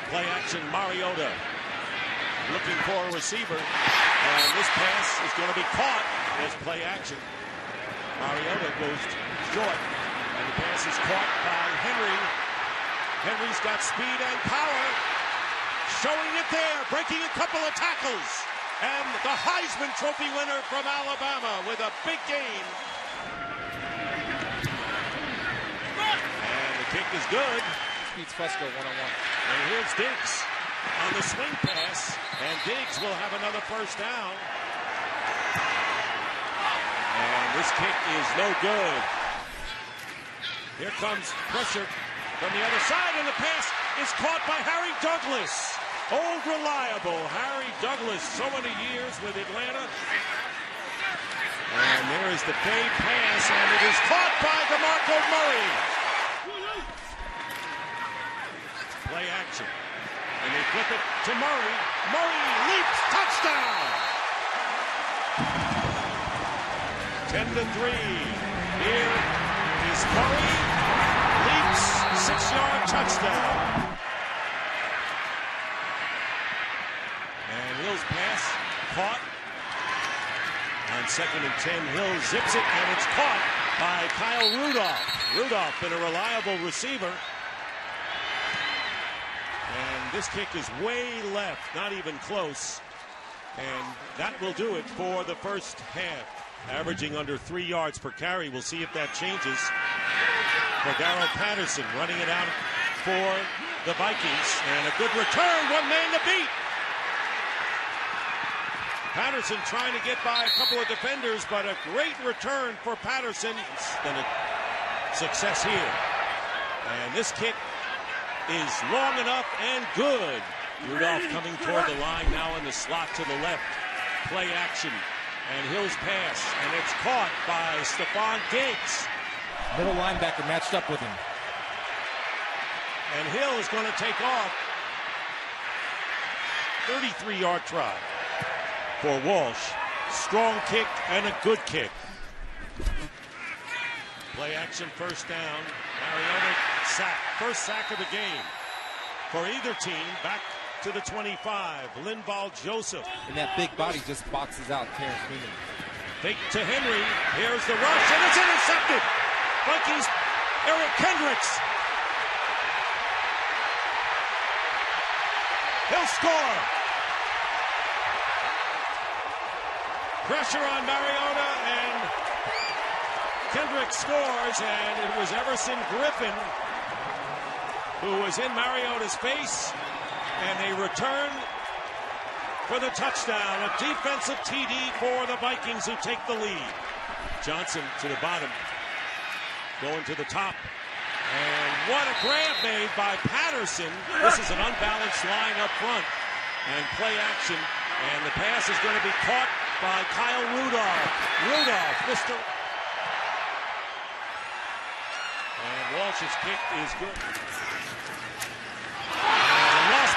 Play action, Mariota looking for a receiver. And this pass is going to be caught. There's play action. Mariota goes short. And the pass is caught by Henry. Henry's got speed and power. Showing it there. Breaking a couple of tackles. And the Heisman Trophy winner from Alabama with a big gain. And the kick is good. Beats Fusco one-on-one. And here's Diggs on the swing pass. And Diggs will have another first down. And this kick is no good. Here comes pressure from the other side, and the pass is caught by Harry Douglas. Old reliable Harry Douglas, so many years with Atlanta. And there is the fade pass, and it is caught by DeMarco Murray. Play action. And they flip it to Murray. Murray leaps, touchdown! 10-3. Here is Murray. Leaps, 6-yard touchdown. And Hill's pass caught. On 2nd and 10, Hill zips it, and it's caught by Kyle Rudolph. Rudolph been a reliable receiver. And this kick is way left, not even close. And that will do it for the first half. Averaging under 3 yards per carry. We'll see if that changes. For Darrell Patterson running it out for the Vikings. And a good return, one man to beat. Patterson trying to get by a couple of defenders, but a great return for Patterson. It's been a success here. And this kick is long enough and good. Rudolph coming toward the line now in the slot to the left. Play action. And Hill's pass, and it's caught by Stephon Diggs. Middle linebacker matched up with him. And Hill is going to take off. 33-yard try for Walsh. Strong kick and a good kick. Play action, first down. Mariota sack. First sack of the game for either team. Back to the 25. Linval Joseph. And that big body just boxes out Terrence Freeman. Fake to Henry. Here's the rush, and it's intercepted. Vikings, Eric Kendricks. He'll score. Pressure on Mariota, and Kendricks scores, and it was Everson Griffin who was in Mariota's face. And they return for the touchdown. A defensive TD for the Vikings, who take the lead. Johnson to the bottom. Going to the top. And what a grab made by Patterson. This is an unbalanced line up front. And play action. And the pass is going to be caught by Kyle Rudolph. Rudolph, Mr. And Walsh's kick is good.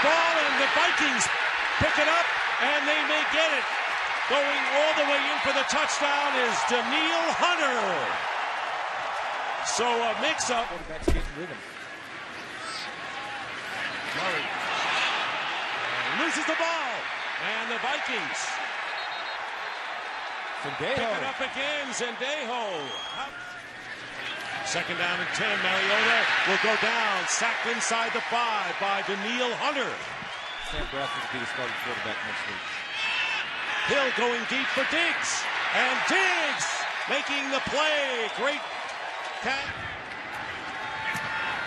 Ball, and the Vikings pick it up, and they may get it. Going all the way in for the touchdown is Daniil Hunter. So a mix-up. Quarterback's getting rhythm. Murray loses the ball, and the Vikings pick it up again. Zendejo. Second down and 10. Mariota will go down. Sacked inside the 5 by Daniil Hunter. Sam Bradford's be the starting quarterback next week. Hill going deep for Diggs. And Diggs making the play. Great cat.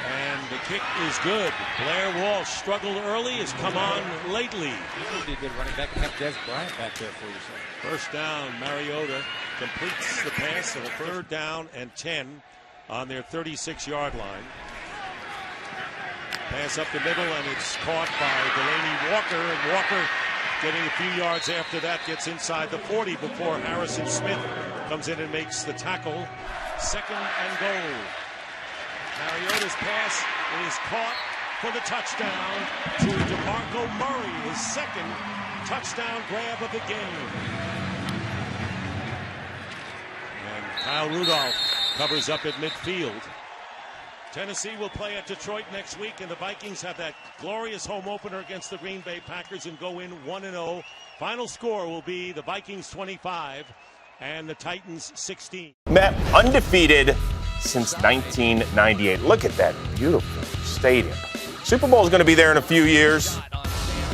And the kick is good. Blair Walsh struggled early, has come on lately. He's going to be a good running back and have Des Bryant back there for you. First down, Mariota completes the pass on a third down and 10. On their 36-yard line. Pass up the middle, and it's caught by Delaney Walker. And Walker, getting a few yards after that, gets inside the 40 before Harrison Smith comes in and makes the tackle. Second and goal. Mariota's pass is caught for the touchdown to DeMarco Murray, his second touchdown grab of the game. And Kyle Rudolph covers up at midfield. Tennessee will play at Detroit next week, and the Vikings have that glorious home opener against the Green Bay Packers and go in 1-0. Final score will be the Vikings 25 and the Titans 16. Met undefeated since 1998. Look at that beautiful stadium. Super Bowl is going to be there in a few years.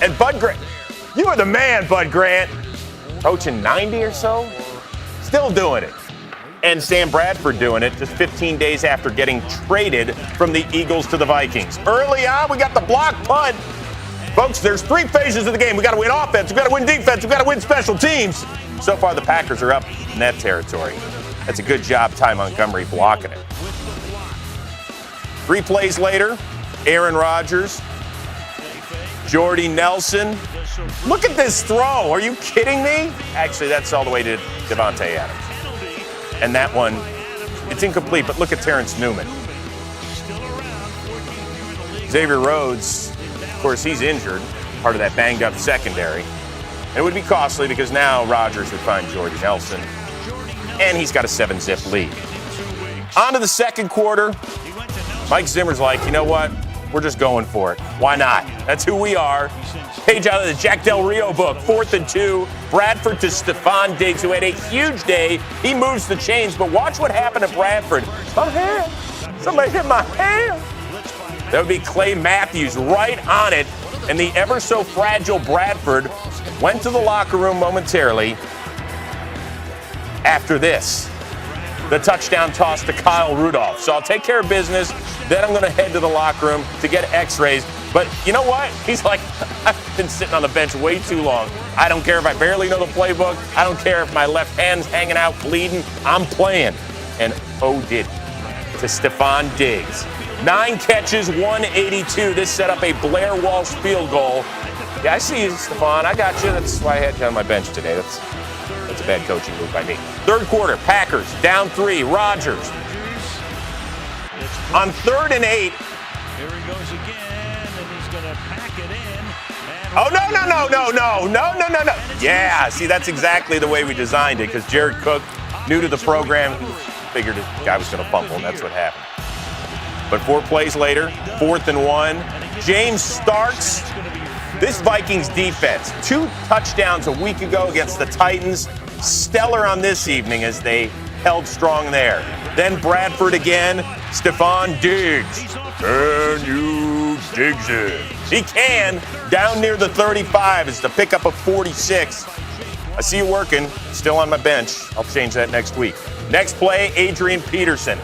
And Bud Grant, you are the man, Bud Grant. Approaching 90 or so, still doing it. And Sam Bradford doing it just 15 days after getting traded from the Eagles to the Vikings. Early on, we got the block punt. Folks, there's 3 phases of the game. We got to win offense, we got to win defense, we got to win special teams. So far, the Packers are up in that territory. That's a good job, Ty Montgomery, blocking it. 3 plays later, Aaron Rodgers, Jordy Nelson. Look at this throw. Are you kidding me? Actually, that's all the way to Devontae Adams. And that one, it's incomplete, but look at Terrence Newman. Xavier Rhodes, of course, he's injured, part of that banged-up secondary. And it would be costly because now Rodgers would find Jordy Nelson, and he's got a 7-zip lead. On to the second quarter. Mike Zimmer's like, you know what? We're just going for it. Why not? That's who we are. Page out of the Jack Del Rio book. 4th and 2. Bradford to Stephon Diggs, who had a huge day. He moves the chains, but watch what happened to Bradford. My hand. Somebody hit my hand. That would be Clay Matthews right on it. And the ever so fragile Bradford went to the locker room momentarily after this. The touchdown toss to Kyle Rudolph. So I'll take care of business. Then I'm going to head to the locker room to get x-rays. But you know what? He's like, I've been sitting on the bench way too long. I don't care if I barely know the playbook. I don't care if my left hand's hanging out bleeding. I'm playing. And did to Stephon Diggs. 9 catches, 182. This set up a Blair Walsh field goal. Yeah, I see you, Stephon. I got you. That's why I had you on my bench today. That's a bad coaching move by me. Third quarter, Packers down 3. Rodgers on 3rd and 8. Here he goes again, and he's going to pack it in. Oh, no. Yeah, see, that's exactly the way we designed it because Jared Cook, new to the program, figured the guy was going to fumble, and that's what happened. But 4 plays later, 4th and 1. James Starks. This Vikings defense, 2 touchdowns a week ago against the Titans. Stellar on this evening as they held strong there. Then Bradford again. Stephon Diggs. Can you Diggs it? He can. Down near the 35 is to pick up a 46. I see you working. Still on my bench. I'll change that next week. Next play, Adrian Peterson.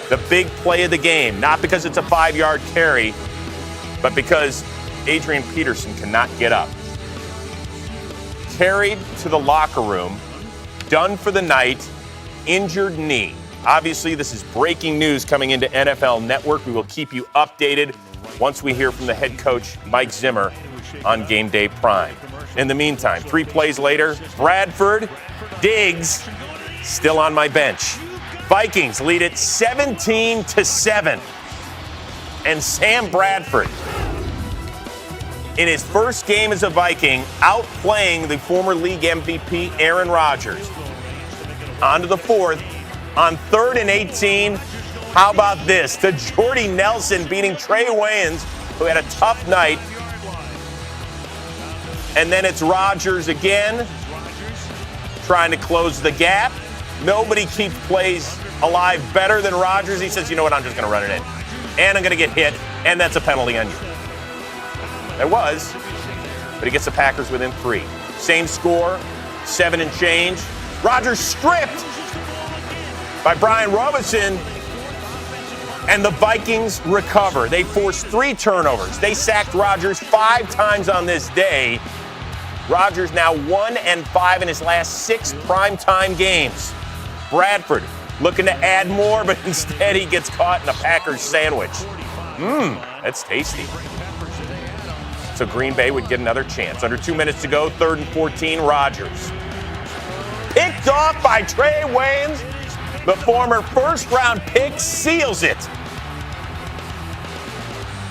The big play of the game. Not because it's a 5-yard carry, but because Adrian Peterson cannot get up. Carried to the locker room, done for the night, injured knee. Obviously, this is breaking news coming into NFL Network. We will keep you updated once we hear from the head coach, Mike Zimmer, on Game Day Prime. In the meantime, 3 plays later, Bradford, Diggs, still on my bench. Vikings lead it 17-7. And Sam Bradford, in his first game as a Viking, outplaying the former league MVP Aaron Rodgers. On to the 4th. On 3rd and 18, how about this? To Jordy Nelson beating Trey Wayans, who had a tough night. And then it's Rodgers again, trying to close the gap. Nobody keeps plays alive better than Rodgers. He says, you know what, I'm just going to run it in. And I'm going to get hit, and that's a penalty on you. It was, but he gets the Packers within 3. Same score, 7 and change. Rodgers stripped by Brian Robinson, and the Vikings recover. They forced 3 turnovers. They sacked Rodgers 5 times on this day. Rodgers now 1-5 in his last 6 primetime games. Bradford looking to add more, but instead he gets caught in a Packers sandwich. That's tasty. So Green Bay would get another chance. Under 2 minutes to go, 3rd and 14, Rodgers. Picked off by Trey Wayans. The former first-round pick seals it.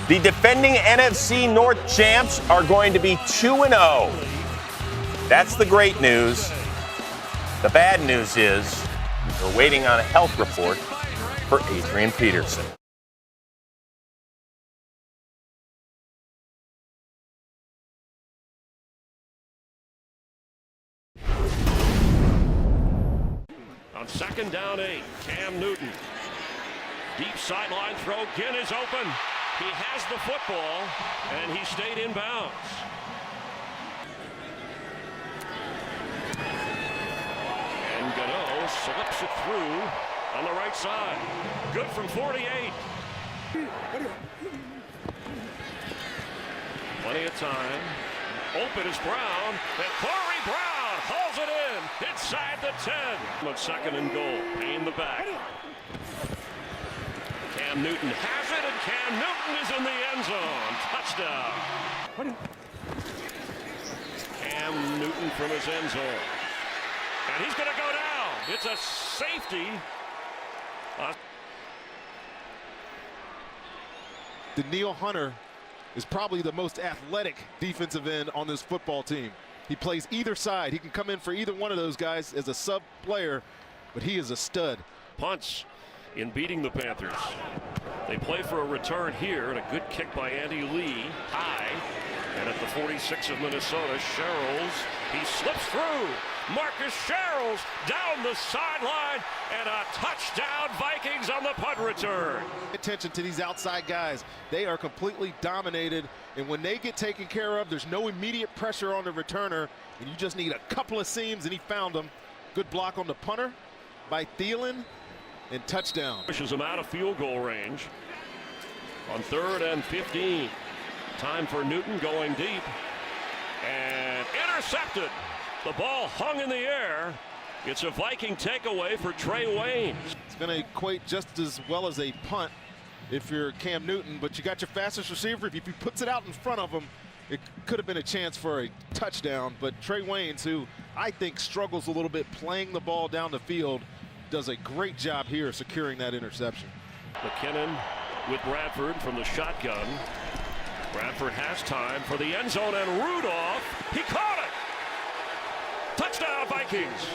The defending NFC North champs are going to be 2-0. That's the great news. The bad news is we're waiting on a health report for Adrian Peterson. On 2nd down 8, Cam Newton. Deep sideline throw. Ginn is open. He has the football, and he stayed in bounds. And Gano slips it through on the right side. Good from 48. Plenty of time. Open is Brown. And Corey Brown hauls it in inside the 10. On 2nd and goal. Payne the back. Cam Newton has it, and Cam Newton is in the end zone. Touchdown. Cam Newton from his end zone. And he's going to go down. It's a safety. Danielle Hunter is probably the most athletic defensive end on this football team. He plays either side. He can come in for either one of those guys as a sub player, but he is a stud. Punts in beating the Panthers. They play for a return here, and a good kick by Andy Lee, high. And at the 46 of Minnesota, Sherrills, he slips through. Marcus Sherrills down the sideline, and a touchdown Vikings on the punt return. Attention to these outside guys. They are completely dominated, and when they get taken care of, there's no immediate pressure on the returner, and you just need a couple of seams, and he found them. Good block on the punter by Thielen, and touchdown. Pushes him out of field goal range on 3rd and 15. Time for Newton going deep, and intercepted. The ball hung in the air. It's a Viking takeaway for Trey Waynes. It's going to equate just as well as a punt if you're Cam Newton, but you got your fastest receiver. If he puts it out in front of him, it could have been a chance for a touchdown. But Trey Waynes, who I think struggles a little bit playing the ball down the field, does a great job here securing that interception. McKinnon with Bradford from the shotgun. Bradford has time for the end zone, and Rudolph, he caught it! Touchdown, Vikings!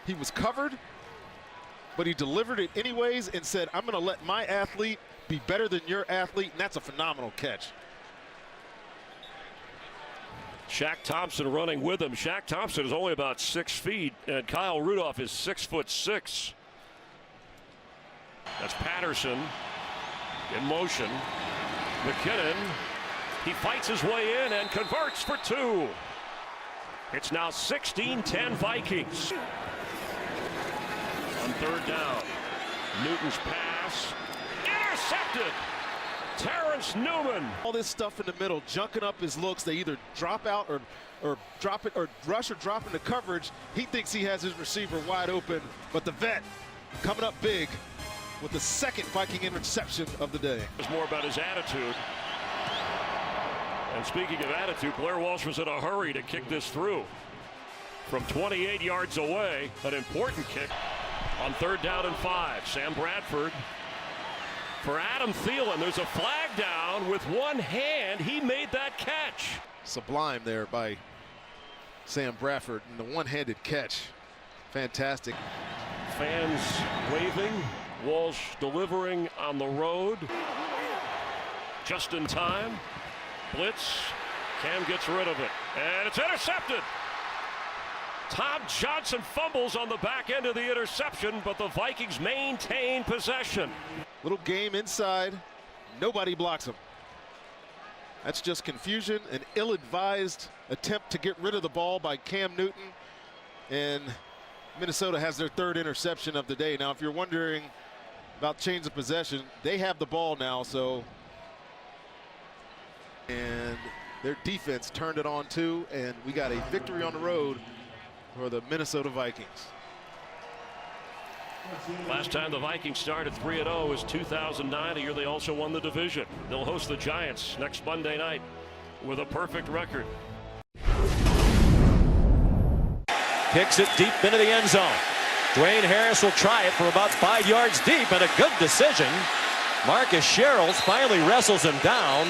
He was covered, but he delivered it anyways and said, I'm going to let my athlete be better than your athlete, and that's a phenomenal catch. Shaq Thompson running with him. Shaq Thompson is only about 6 feet, and Kyle Rudolph is 6'6". That's Patterson in motion. McKinnon, he fights his way in and converts for 2. It's now 16-10 Vikings. On 3rd down, Newton's pass intercepted. Terrence Newman. All this stuff in the middle, junking up his looks. They either drop out or drop it, or rush or drop into coverage. He thinks he has his receiver wide open, but the vet coming up big with the 2nd Viking interception of the day. It's more about his attitude. And speaking of attitude, Blair Walsh was in a hurry to kick this through. From 28 yards away, an important kick on 3rd down and 5. Sam Bradford for Adam Thielen. There's a flag down with one hand. He made that catch. Sublime there by Sam Bradford, and the one-handed catch. Fantastic. Fans waving. Walsh delivering on the road. Just in time. Blitz. Cam gets rid of it. And it's intercepted. Tom Johnson fumbles on the back end of the interception, but the Vikings maintain possession. Little game inside. Nobody blocks him. That's just confusion, an ill-advised attempt to get rid of the ball by Cam Newton. And Minnesota has their 3rd interception of the day. Now, if you're wondering about change of possession, they have the ball now, so. And their defense turned it on too, and we got a victory on the road for the Minnesota Vikings. Last time the Vikings started 3-0 was 2009, a year they also won the division. They'll host the Giants next Monday night with a perfect record. Kicks it deep into the end zone. Dwayne Harris will try it for about 5 yards deep, and a good decision. Marcus Sherrills finally wrestles him down.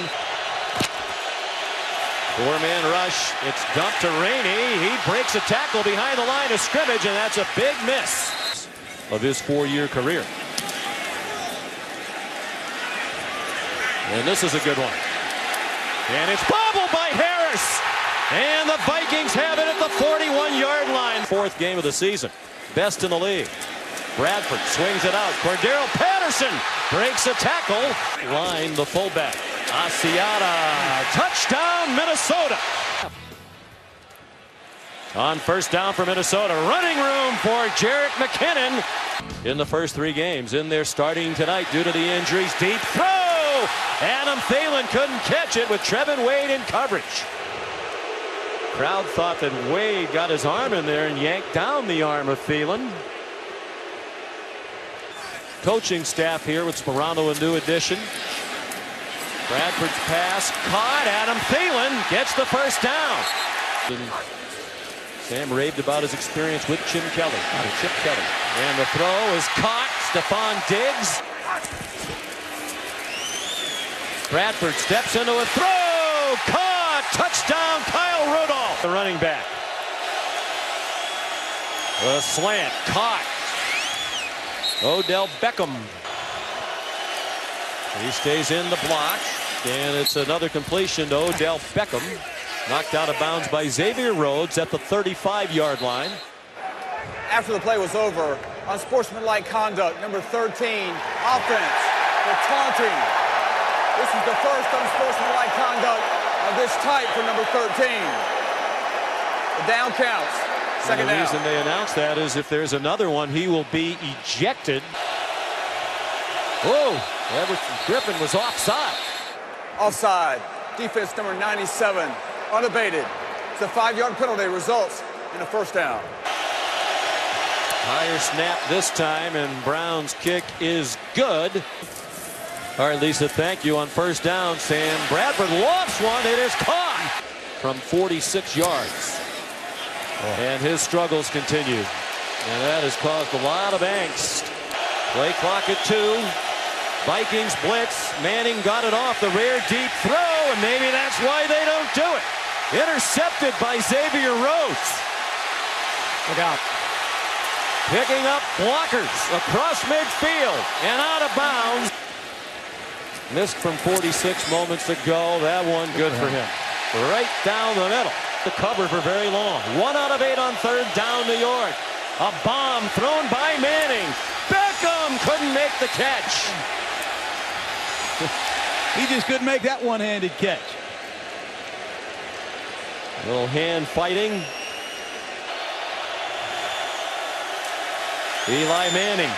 4-man rush. It's dumped to Rainey. He breaks a tackle behind the line of scrimmage, and that's a big miss of his 4-year career. And this is a good one. And it's bobbled by Harris. And the Vikings have it at the 41-yard line. 4th game of the season. best in the league. Bradford swings it out. Cordero Patterson breaks a tackle. Line the fullback. Asiata. Touchdown, Minnesota. On first down for Minnesota. Running room for Jerick McKinnon. In the first 3 games, in there starting tonight due to the injuries. Deep throw. Adam Thielen couldn't catch it with Trevin Wade in coverage. Crowd thought that Wade got his arm in there and yanked down the arm of Thielen. Coaching staff here with Sperano, a new addition. Bradford's pass caught. Adam Thielen gets the first down. Sam raved about his experience with Chip Kelly. And the throw is caught. Stephon Diggs. Bradford steps into a throw. Caught. Touchdown, Kyle Rudolph. The running back. A slant. Caught. Odell Beckham. He stays in the block. And it's another completion to Odell Beckham. Knocked out of bounds by Xavier Rhodes at the 35-yard line. After the play was over, unsportsmanlike conduct, number 13, offense, for taunting. This is the first unsportsmanlike conduct of this type for number 13. The down counts. Second down. The reason they announced that is if there's another one, he will be ejected. Whoa, Everson Griffin was offside. Offside. Defense number 97. Unabated. It's a 5-yard penalty. Results in a first down. Higher snap this time, and Brown's kick is good. All right, Lisa, thank you. On first down, Sam Bradford lofts one. It is caught from 46 yards. And his struggles continue. And that has caused a lot of angst. Play clock at 2. Vikings blitz. Manning got it off the rear, deep throw, and maybe that's why they don't do it. Intercepted by Xavier Rhodes. Look out. Picking up blockers across midfield and out of bounds. Missed from 46 moments ago. That one good for him. Right down the middle. The cover for very long. 1 out of 8 on third down, New York. A bomb thrown by Manning. Beckham couldn't make the catch. He just couldn't make that one-handed catch. Little hand fighting. Eli Manning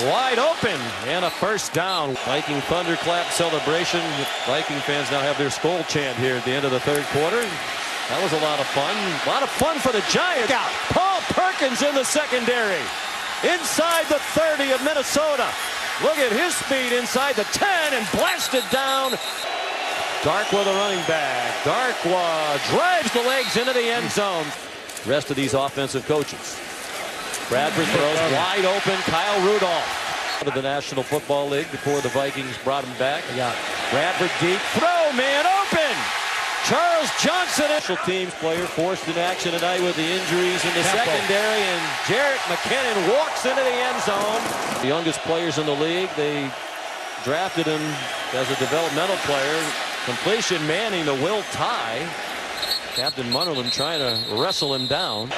wide open and a first down. Viking thunderclap celebration. Viking fans now have their Skol chant here at the end of the third quarter. That was a lot of fun. A lot of fun for the Giants. Paul Perkins in the secondary. Inside the 30 of Minnesota. Look at his speed inside the 10 and blasted down. Darkwa the running back. Darkwa drives the legs into the end zone. Rest of these offensive coaches. Bradford throws wide open. Kyle Rudolph out of the National Football League before the Vikings brought him back. Bradford deep throw, man open. Charles Johnson, special teams player, forced in action tonight with the injuries in the secondary, and Jerick McKinnon walks into the end zone. The youngest players in the league, they drafted him as a developmental player. Completion, Manning, the Will tie. Captain Munnerlyn trying to wrestle him down.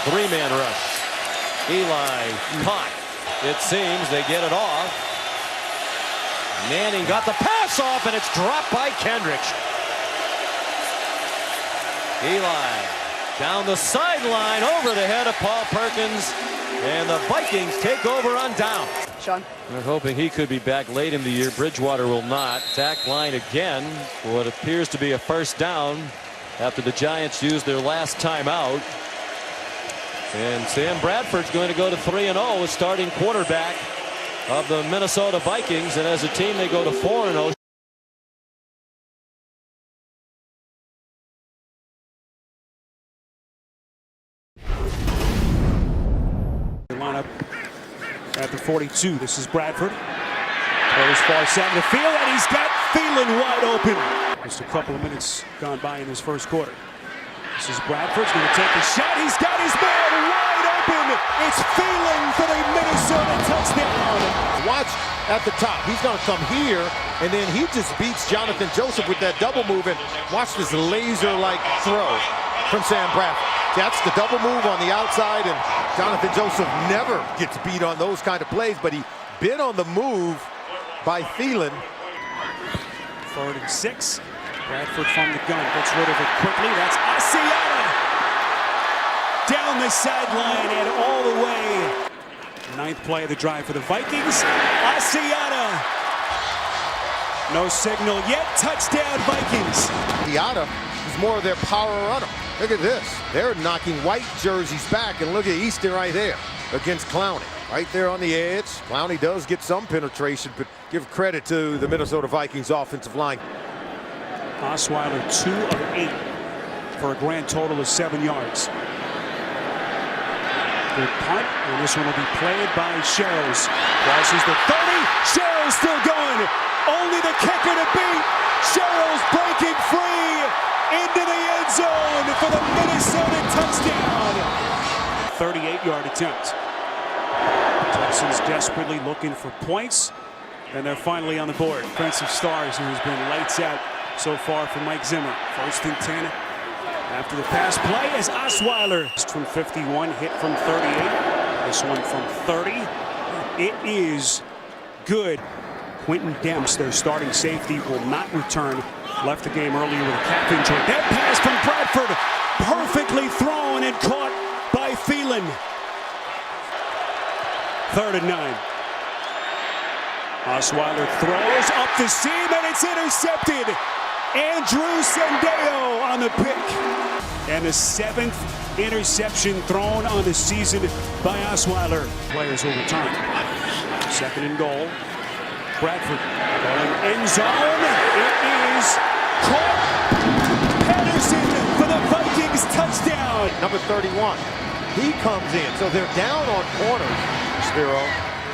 3-man rush. Eli caught. It seems they get it off. Manning got the pass off, and it's dropped by Kendrick. Eli down the sideline over the head of Paul Perkins, and the Vikings take over on down. Sean. They're hoping he could be back late in the year. Bridgewater will not. Attack line again for what appears to be a first down after the Giants used their last timeout. And Sam Bradford's going to go to 3-0 as starting quarterback of the Minnesota Vikings, and as a team they go to 4-0. Lineup at the 42. This is Bradford. Throws far side of the field, and he's got Thielen wide open. Just a couple of minutes gone by in this first quarter. This is Bradford's going to take a shot. He's got his man wide open. It's Thielen for the Minnesota touchdown. Watch at the top. He's going to come here, and then he just beats Jonathan Joseph with that double move. And watch this laser-like throw. from Sam Bradford. That's the double move on the outside, and Jonathan Joseph never gets beat on those kind of plays, but he bit on the move by Thielen. 3rd and 6. Bradford from the gun, gets rid of it quickly. That's Asiata down the sideline and all the way. 9th play of the drive for the Vikings. Asiata. No signal yet. Touchdown, Vikings. Asiata is more of their power runner. Look at this. They're knocking white jerseys back, and look at Easton right there against Clowney. Right there on the edge. Clowney does get some penetration, but give credit to the Minnesota Vikings offensive line. Osweiler 2 of 8 for a grand total of 7 yards. Good punt, and this one will be played by Sherrills. Crosses the 30. Sherrills still going. Only the kicker to beat. Sherrills breaking free into the end zone for the Minnesota touchdown. 38-yard attempt. Texans desperately looking for points, and they're finally on the board. Defensive stars who has been lights out so far for Mike Zimmer. 1st and 10 after the pass play is Osweiler. From 51, hit from 38. This one from 30. It is good. Quentin Demps, their starting safety, will not return. Left the game earlier with a calf injury. That pass from Bradford, perfectly thrown and caught by Thielen. 3rd and 9. Osweiler throws up the seam, and it's intercepted. Andrew Sendejo on the pick. And the 7th interception thrown on the season by Osweiler. Players will return. 2nd and goal. Bradford going end zone. It is caught. Patterson for the Vikings touchdown. Number 31. He comes in. So they're down on corners, Spiro.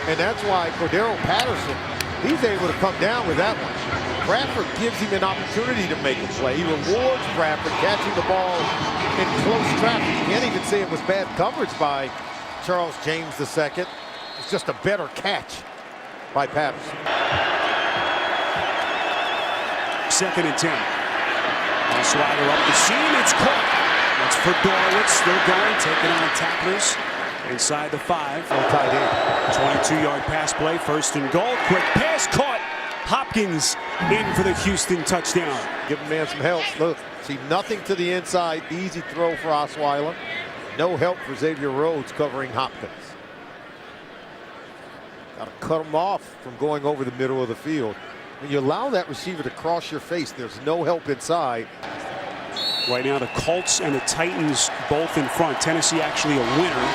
And that's why Cordero Patterson, he's able to come down with that one. Bradford gives him an opportunity to make a play. He rewards Bradford catching the ball in close traffic. You can't even say it was bad coverage by Charles James II. It's just a better catch by Patterson. 2nd and 10. Osweiler up the seam. It's caught. That's for Dorwitz. Still going, taking on tacklers inside the 5. Tight end. 22-yard pass play. 1st and goal. Quick pass caught. Hopkins in for the Houston touchdown. Give the man some help. Look, see nothing to the inside. Easy throw for Osweiler. No help for Xavier Rhodes covering Hopkins. Got to cut him off from going over the middle of the field. When you allow that receiver to cross your face, there's no help inside. Right now, the Colts and the Titans both in front. Tennessee actually a winner.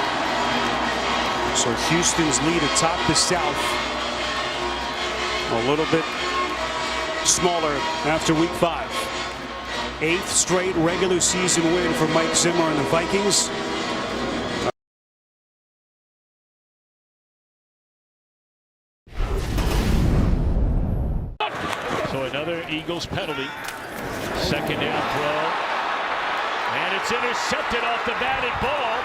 So Houston's lead atop the South a little bit smaller after week 5. 8th straight regular season win for Mike Zimmer and the Vikings. So another Eagles penalty. 2nd down throw. And it's intercepted off the batted ball.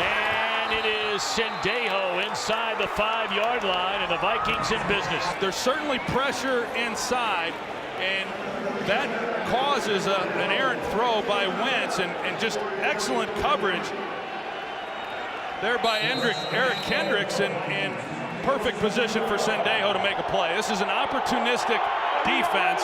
And it is Sendejo inside the 5-yard line, and the Vikings in business. There's certainly pressure inside, and that causes an errant throw by Wentz, and just excellent coverage there by Eric Kendricks, and perfect position for Sendejo to make a play. This is an opportunistic defense.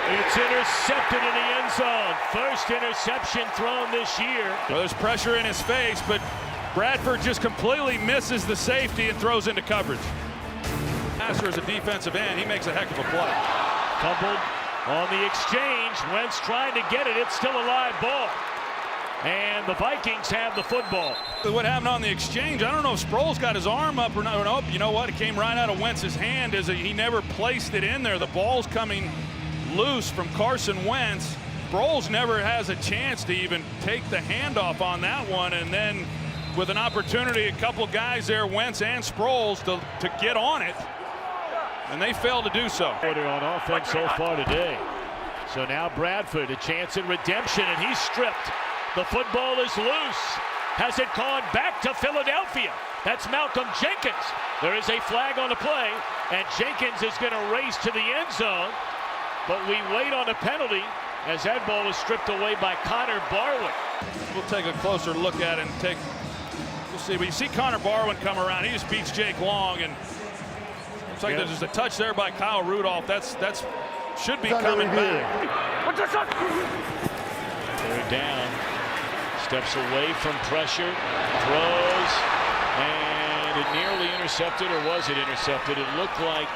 It's intercepted in the end zone. First interception thrown this year. Well, there's pressure in his face, but Bradford just completely misses the safety and throws into coverage. Passer is a defensive end. He makes a heck of a play. Fumbled on the exchange. Wentz trying to get it. It's still a live ball. And the Vikings have the football. What happened on the exchange, I don't know if Sproles got his arm up or not. Nope, you know what? It came right out of Wentz's hand. He never placed it in there. The ball's coming loose from Carson Wentz. Sproles never has a chance to even take the handoff on that one, and then with an opportunity, a couple guys there, Wentz and Sproles, to get on it, and they failed to do so. Order on offense so far today. So now Bradford, a chance at redemption, and he's stripped. The football is loose. Has it gone back to Philadelphia? That's Malcolm Jenkins. There is a flag on the play, and Jenkins is going to race to the end zone. but we wait on a penalty as that ball was stripped away by Connor Barwin. We'll take a closer look at it and we'll see. But you see Connor Barwin come around. He just beats Jake Long, and looks like there's just a touch there by Kyle Rudolph. That's should be coming back. Third down. Steps away from pressure, throws, and it nearly intercepted, or was it intercepted? It looked like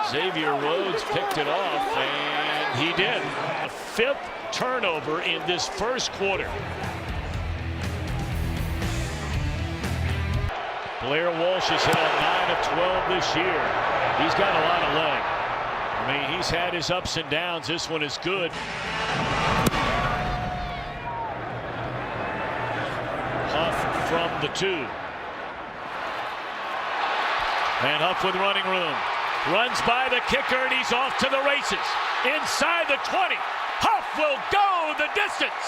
Xavier Rhodes picked it off, and he did. A 5th turnover in this first quarter. Blair Walsh has hit on 9 of 12 this year. He's got a lot of leg. I mean, he's had his ups and downs. This one is good. Huff from the 2. And Huff with running room. Runs by the kicker, and he's off to the races. Inside the 20. Huff will go the distance.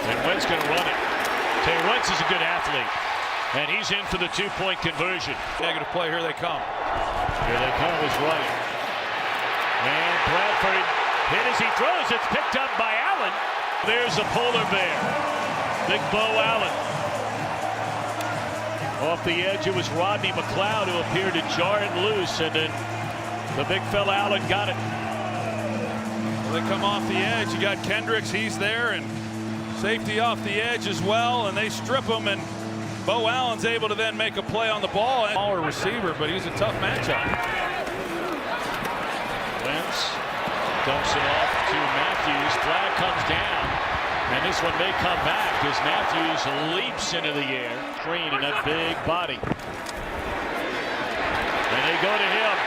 And Wentz going to run it. Okay, Wentz is a good athlete. And he's in for the 2-point conversion. Negative play, here they come. Here they come is right. And Bradford hit as he throws. It's picked up by Allen. There's a polar bear. Big Bo Allen. Off the edge, it was Rodney McLeod who appeared to jar it loose, and then the big fella Allen got it. Well, they come off the edge. You got Kendricks, he's there, and safety off the edge as well, and they strip him, and Bo Allen's able to then make a play on the ball. Smaller receiver, but he's a tough matchup. Wentz dumps it off to Matthews. Flag comes down, and this one may come back as Matthews leaps into the air. Green and that big body. And they go to him,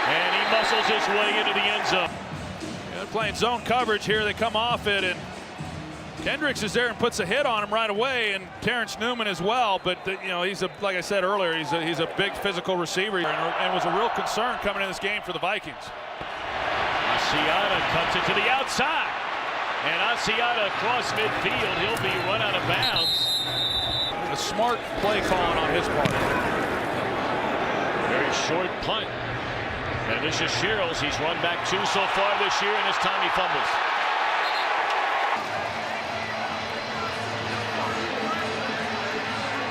and he muscles his way into the end zone. They're playing zone coverage here. They come off it, and Kendricks is there and puts a hit on him right away, and Terrence Newman as well. But you know, he's like I said earlier, he's a big physical receiver, and was a real concern coming in this game for the Vikings. Asiata cuts it to the outside, and Asiata across midfield. He'll be run out of bounds. A smart play calling on his part. Very short punt, and this is Shields. He's run back 2 so far this year, and this time he fumbles.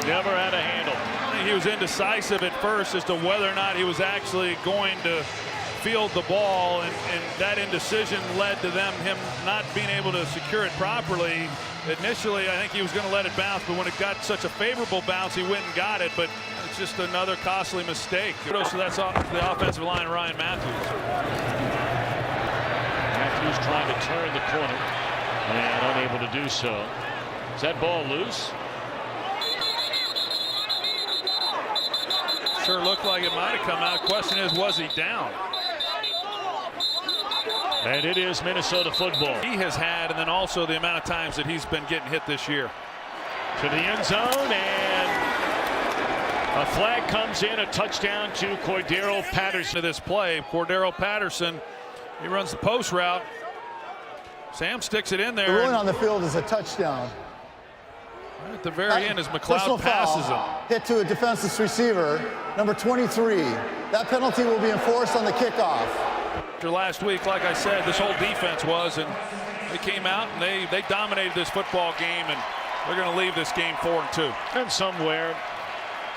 Never had a handle. He was indecisive at first as to whether or not he was actually going to field the ball, and that indecision led to him not being able to secure it properly. Initially, I think he was going to let it bounce, but when it got such a favorable bounce, he went and got it. But it's just another costly mistake. So that's off the offensive line, Ryan Matthews. Matthews trying to turn the corner and unable to do so. Is that ball loose? Sure looked like it might have come out. Question is, was he down? And it is Minnesota football. He has had, and then also the amount of times that he's been getting hit this year. To the end zone, and a flag comes in, a touchdown to Cordero Patterson. To this play, Cordero Patterson, he runs the post route. Sam sticks it in there. The ruling on the field is a touchdown. Right at the very end as McLeod passes him. Hit to a defenseless receiver, number 23. That penalty will be enforced on the kickoff. After last week, like I said, this whole defense was, and they came out and they dominated this football game, and they're going to leave this game 4-2. And somewhere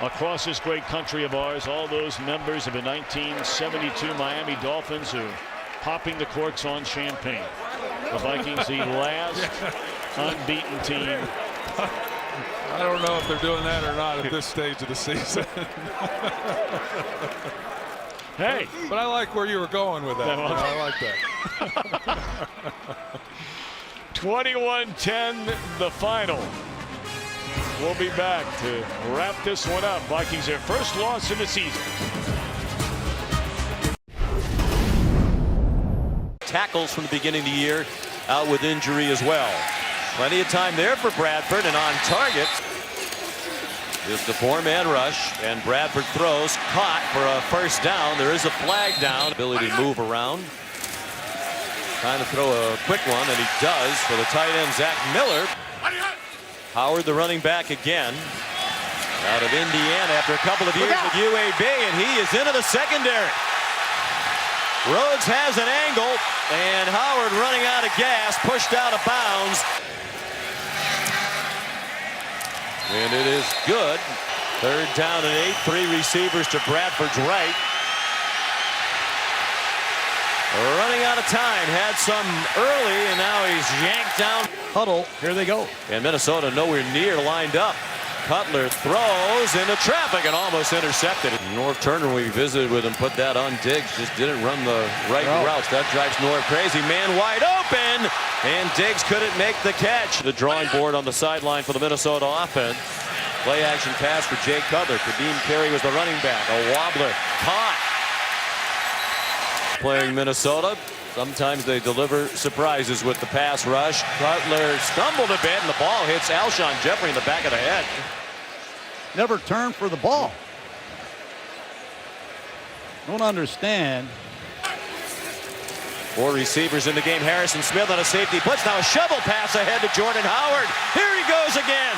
across this great country of ours, all those members of the 1972 Miami Dolphins who are popping the corks on champagne. The Vikings, the last unbeaten team. I don't know if they're doing that or not at this stage of the season. Hey, but I like where you were going with that. I like that. 21-10 the final. We'll be back to wrap this one up. Vikings their first loss in the season. Tackles from the beginning of the year, out with injury as well. Plenty of time there for Bradford, and on target. Just a 4-man rush, and Bradford throws, caught for a first down. There is a flag down. Ability to move around. Trying to throw a quick one, and he does for the tight end, Zach Miller. Howard, the running back again. out of Indiana after a couple of years with UAB, and he is into the secondary. Rhodes has an angle, and Howard running out of gas, pushed out of bounds. And it is good. 3rd down and 8, 3 receivers to Bradford's right. Running out of time, had some early, and now he's yanked down. Huddle, here they go. And Minnesota nowhere near lined up. Cutler throws into traffic and almost intercepted. Norv Turner, we visited with him, put that on Diggs, just didn't run the right routes. That drives Norv crazy. Man wide open, and Diggs couldn't make the catch. The drawing board on the sideline for the Minnesota offense. Play action pass for Jay Cutler. Kadeem Carey was the running back. A wobbler, caught. Playing Minnesota, sometimes they deliver surprises with the pass rush. Cutler stumbled a bit, and the ball hits Alshon Jeffrey in the back of the head. Never turned for the ball. Don't understand. 4 receivers in the game. Harrison Smith on a safety blitz. Now a shovel pass ahead to Jordan Howard. Here he goes again.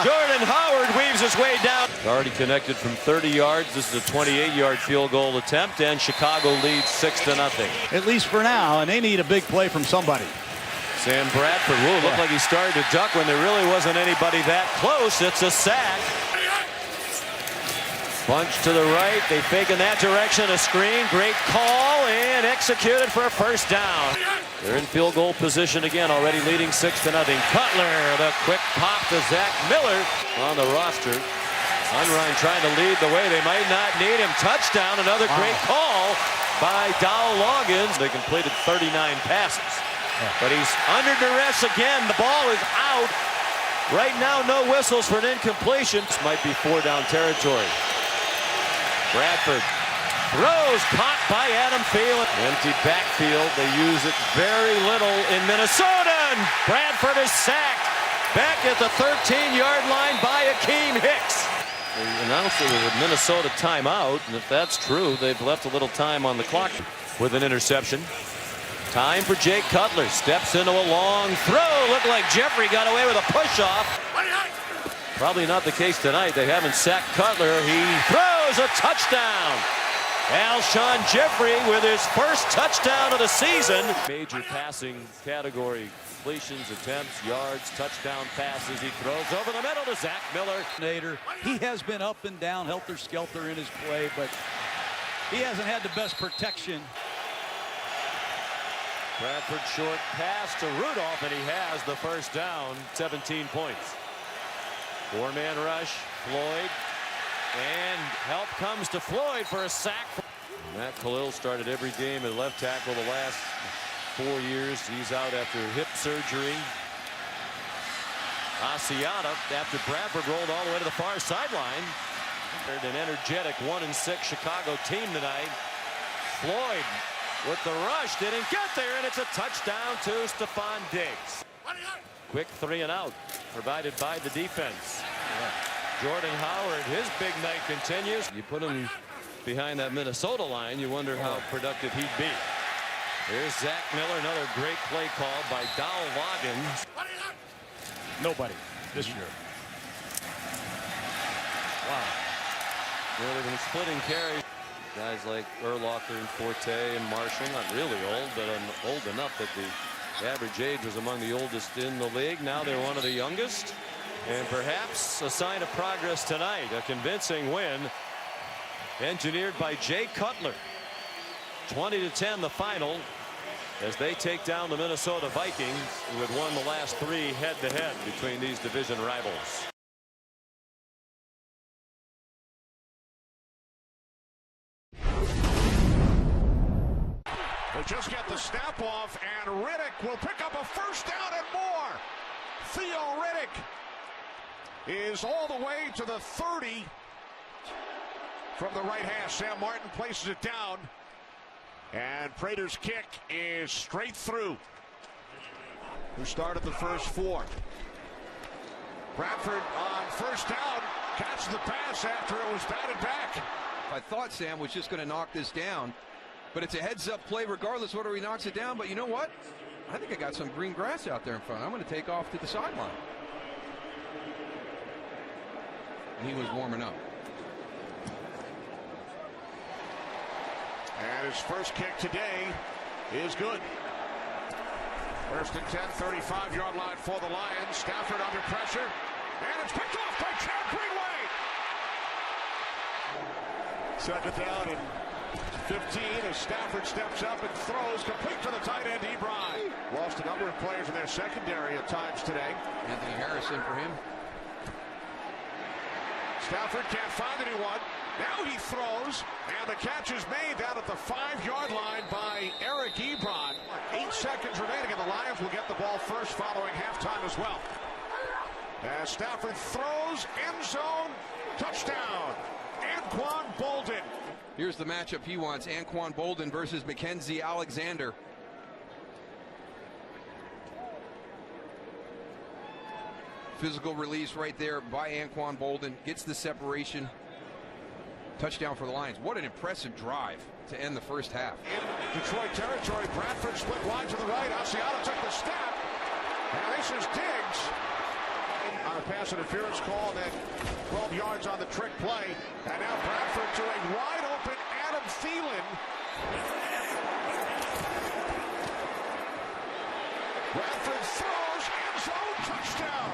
Jordan Howard weaves his way down. Already connected from 30 yards. This is a 28-yard field goal attempt, and Chicago leads 6-0. At least for now, and they need a big play from somebody. Sam Bradford, looked like he started to duck when there really wasn't anybody that close. It's a sack. Bunch to the right, they fake in that direction, a screen, great call, and executed for a 1st down. They're in field goal position again, already leading 6-0. Cutler, the quick pop to Zach Miller on the roster. Unrein trying to lead the way, they might not need him. Touchdown, another great call by Dowell Loggins. They completed 39 passes, but he's under duress again. The ball is out. Right now, no whistles for an incompletion. This might be 4-down territory. Bradford throws, caught by Adam Thielen. Empty backfield. They use it very little in Minnesota. And Bradford is sacked back at the 13-yard line by Akeem Hicks. They announced it was a Minnesota timeout, and if that's true, they've left a little time on the clock with an interception. Time for Jay Cutler. Steps into a long throw. Looked like Jeffrey got away with a push-off. Probably not the case tonight. They haven't sacked Cutler. He throws a touchdown. Alshon Jeffrey with his 1st touchdown of the season. Major passing category. Completions, attempts, yards, touchdown passes. He throws over the middle to Zach Miller. He has been up and down, helter-skelter in his play, but he hasn't had the best protection. Bradford short pass to Rudolph, and he has the 1st down. 17 points. 4-man rush, Floyd, and help comes to Floyd for a sack. Matt Khalil started every game at left tackle the last 4 years. He's out after hip surgery. Asiata, after Bradford rolled all the way to the far sideline. An energetic 1-6 Chicago team tonight. Floyd with the rush, didn't get there, and it's a touchdown to Stephon Diggs. Quick 3-and-out provided by the defense. Jordan Howard, his big night continues. You put him behind that Minnesota line, you wonder how productive he'd be. Here's Zach Miller, another great play call by Dowell Loggins. Nobody this year. Wow. Well, they've been splitting carries. Guys like Urlacher and Forte and Marshall, not really old, but old enough that the average age was among the oldest in the league. Now they're one of the youngest. And perhaps a sign of progress tonight. A convincing win engineered by Jay Cutler. 20-10 the final as they take down the Minnesota Vikings, who had won the last 3 head-to-head between these division rivals. They just get the snap off, and Riddick will pick up a 1st down and more. Theo Riddick is all the way to the 30 from the right hash. Sam Martin places it down, and Prater's kick is straight through. Who started the first 4. Bradford on 1st down, catches the pass after it was batted back. I thought Sam was just going to knock this down, but it's a heads-up play regardless whether he knocks it down. But you know what? I think I got some green grass out there in front. I'm going to take off to the sideline. he was warming up. And his first kick today is good. First and 10, 35-yard line for the Lions. Stafford under pressure. And it's picked off by Chad Greenway. Second down and 15 as Stafford steps up and throws complete to the tight end, Ebron. Lost a number of players in their secondary at times today. Anthony Harrison for him. Stafford can't find anyone. Now he throws, and the catch is made down at the 5-yard line by Eric Ebron. 8 seconds remaining, and the Lions will get the ball first following halftime as well. As Stafford throws, end zone, touchdown, Anquan Bolden. Here's the matchup he wants, Anquan Bolden versus Mackenzie Alexander. Physical release right there by Anquan Bolden. Gets the separation. Touchdown for the Lions. What an impressive drive to end the first half. In Detroit territory, Bradford split wide to the right. Asiata took the snap. And this is Diggs. On a pass interference call, and then 12 yards on the trick play. And now Bradford to a wide open Adam Thielen. Bradford throws, end zone, touchdown.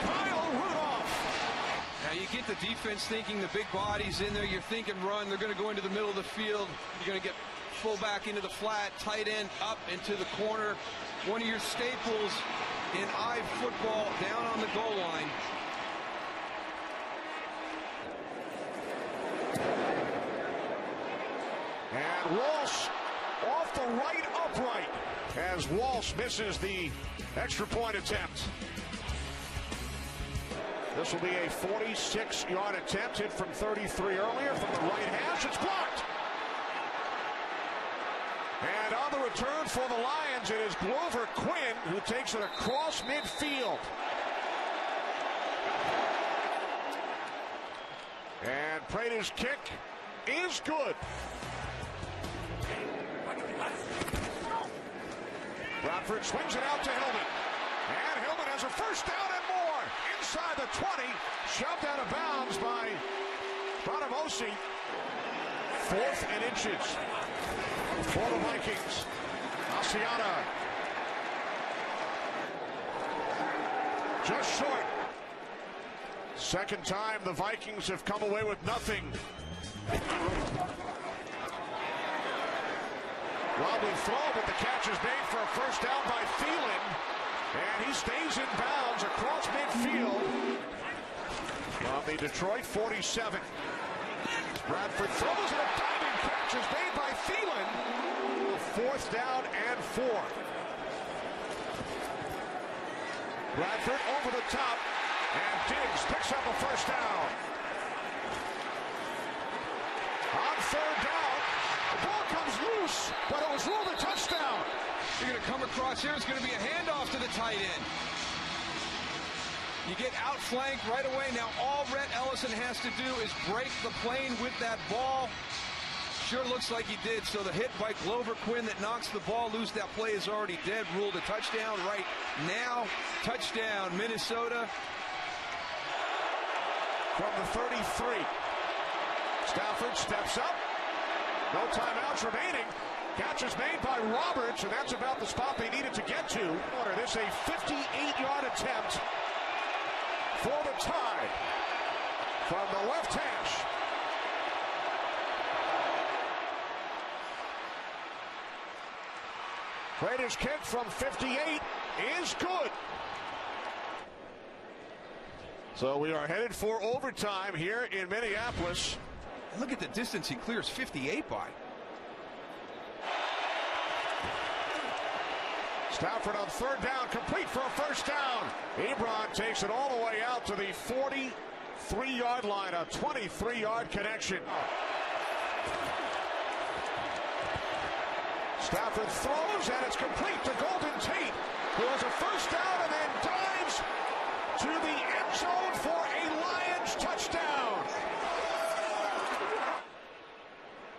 Kyle Rudolph. Now you get the defense thinking the big body's in there. You're thinking run. They're going to go into the middle of the field. You're going to get fullback into the flat, tight end up into the corner. One of your staples in eye football down on the goal line. And Walsh off the right upright as Walsh misses the extra point attempt. This will be a 46-yard attempt, hit from 33 earlier from the right hash. It's blocked. And on the return for the Lions, it is Glover Quinn who takes it across midfield. And Prater's kick is good. Bradford swings it out to Hillman. And Hillman has a first down and more. Inside the 20, shoved out of bounds by Bonamosi. 4th and inches for the Vikings. Asiata just short. Second time the Vikings have come away with nothing. Wobbly throw, but the catch is made for a first down by Thielen. And he stays in bounds across midfield from the Detroit 47. Bradford throws, and a diving catch is made by Thielen. 4th down and 4. Bradford over the top, and Diggs picks up a first down. On 3rd down, the ball comes loose, but it was ruled a touchdown. You're going to come across here. It's going to be a handoff to the tight end. You get outflanked right away. Now all Rhett Ellison has to do is break the plane with that ball. Sure looks like he did. So the hit by Glover Quinn that knocks the ball loose, that play is already dead. Ruled a touchdown right now. Touchdown, Minnesota. From the 33. Stafford steps up. No timeouts remaining. Catch is made by Roberts, and that's about the spot they needed to get to. This is a 58-yard attempt for the tie from the left hash. Raiders kick from 58 is good. So we are headed for overtime here in Minneapolis. Look at the distance he clears 58 by. Stafford on 3rd down, complete for a first down. Ebron takes it all the way out to the 43-yard line, a 23-yard connection. Stafford throws, and it's complete to Golden Tate, who has a first down and then dives to the end zone for a Lions touchdown.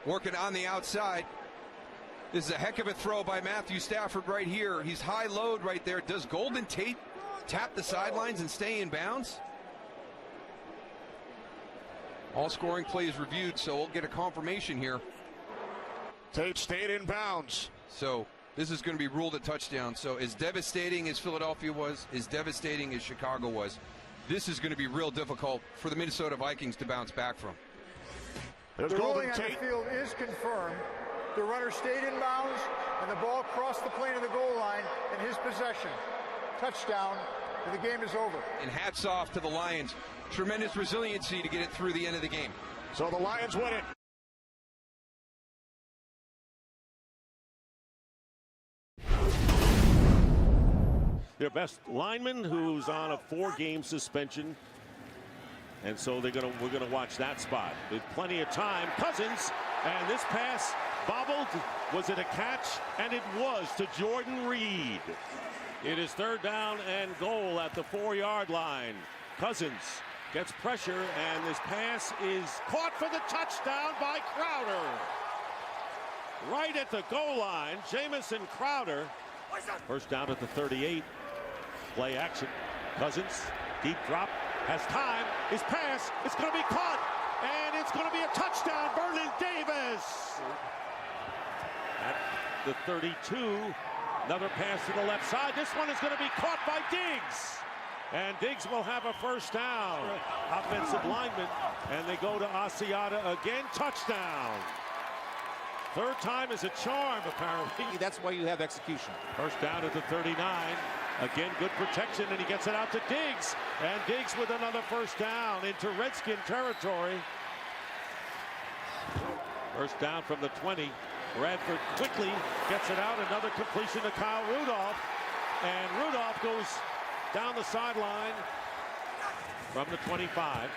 Working on the outside. This is a heck of a throw by Matthew Stafford right here. He's high load right there. Does Golden Tate tap the sidelines and stay in bounds? All scoring plays reviewed, so we'll get a confirmation here. Tate stayed in bounds. So this is going to be ruled a touchdown. So as devastating as Philadelphia was, as devastating as Chicago was, this is going to be real difficult for the Minnesota Vikings to bounce back from. The ruling on the field is confirmed. The runner stayed in bounds, and the ball crossed the plane of the goal line in his possession. Touchdown, and the game is over. And hats off to the Lions. Tremendous resiliency to get it through the end of the game. So the Lions win it. Their best lineman, who's on a 4-game suspension, and so we're gonna watch that spot with plenty of time. Cousins, and this pass bobbled. Was it a catch? And it was to Jordan Reed. It is 3rd down and goal at the 4-yard line. Cousins gets pressure, and this pass is caught for the touchdown by Crowder. Right at the goal line, Jamison Crowder. 1st down at the 38. Play action. Cousins, deep drop, has time. His pass, it's going to be caught, and it's going to be a touchdown. Vernon Davis. At the 32, another pass to the left side. This one is going to be caught by Diggs. And Diggs will have a 1st down. Offensive lineman, and they go to Asiata again. Touchdown. 3rd time is a charm, apparently. That's why you have execution. 1st down at the 39. Again, good protection, and he gets it out to Diggs. And Diggs with another 1st down into Redskin territory. 1st down from the 20. Bradford quickly gets it out. Another completion to Kyle Rudolph. And Rudolph goes down the sideline from the 25.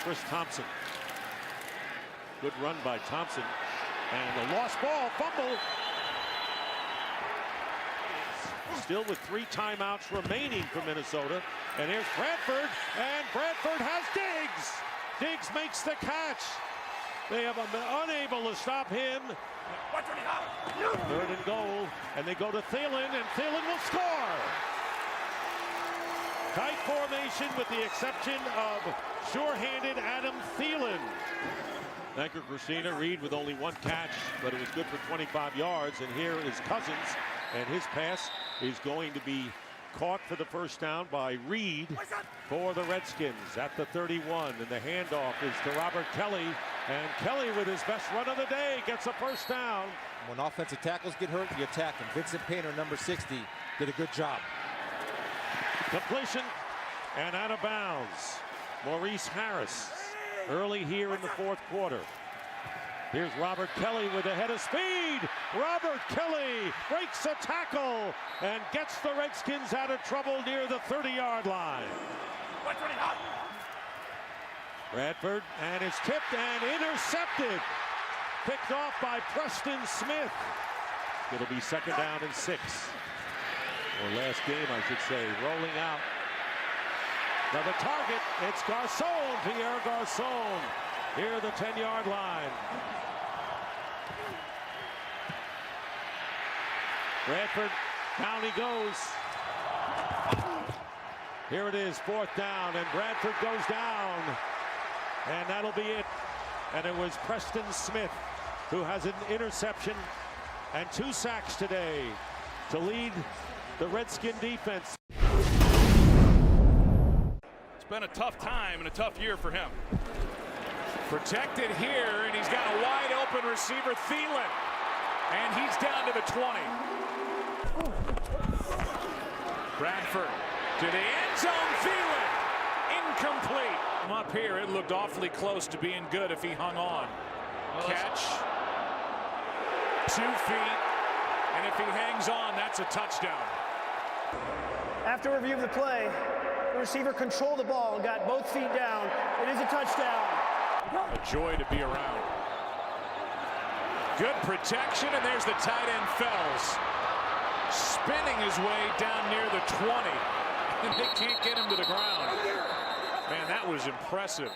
Chris Thompson. Good run by Thompson. And a lost ball, fumble. Still with 3 timeouts remaining for Minnesota. And here's Bradford, and Bradford has Diggs. Diggs makes the catch. They have unable to stop him. 3rd and goal, and they go to Thielen, and Thielen will score. Tight formation with the exception of sure-handed Adam Thielen. Thank you, Christina. Reed with only 1 catch, but it was good for 25 yards. And here is Cousins, and his pass is going to be caught for the 1st down by Reed for the Redskins at the 31. And the handoff is to Robert Kelly. And Kelly, with his best run of the day, gets a 1st down. When offensive tackles get hurt, you attack them. Vincent Painter, number 60, did a good job. Completion and out of bounds. Maurice Harris early here in the 4th quarter. Here's Robert Kelly with a head of speed. Robert Kelly breaks a tackle and gets the Redskins out of trouble near the 30-yard line. Bradford, and it's tipped and intercepted. Picked off by Preston Smith. It'll be 2nd down and 6. Or last game, I should say. Rolling out. Now the target, it's Garcon, Pierre Garcon. Here at the 10-yard line. Bradford, down he goes. Here it is, 4th down, and Bradford goes down. And that'll be it. And it was Preston Smith who has an interception and 2 sacks today to lead the Redskin defense. It's been a tough time and a tough year for him. Protected here, and he's got a wide open receiver, Thielen. And he's down to the 20. Bradford to the end zone, Thielen. Incomplete. From up here, it looked awfully close to being good if he hung on. Catch. 2 feet. And if he hangs on, that's a touchdown. After review of the play, the receiver controlled the ball and got both feet down. It is a touchdown. A joy to be around. Good protection, and there's the tight end Fells. Spinning his way down near the 20. And they can't get him to the ground. Man, that was impressive.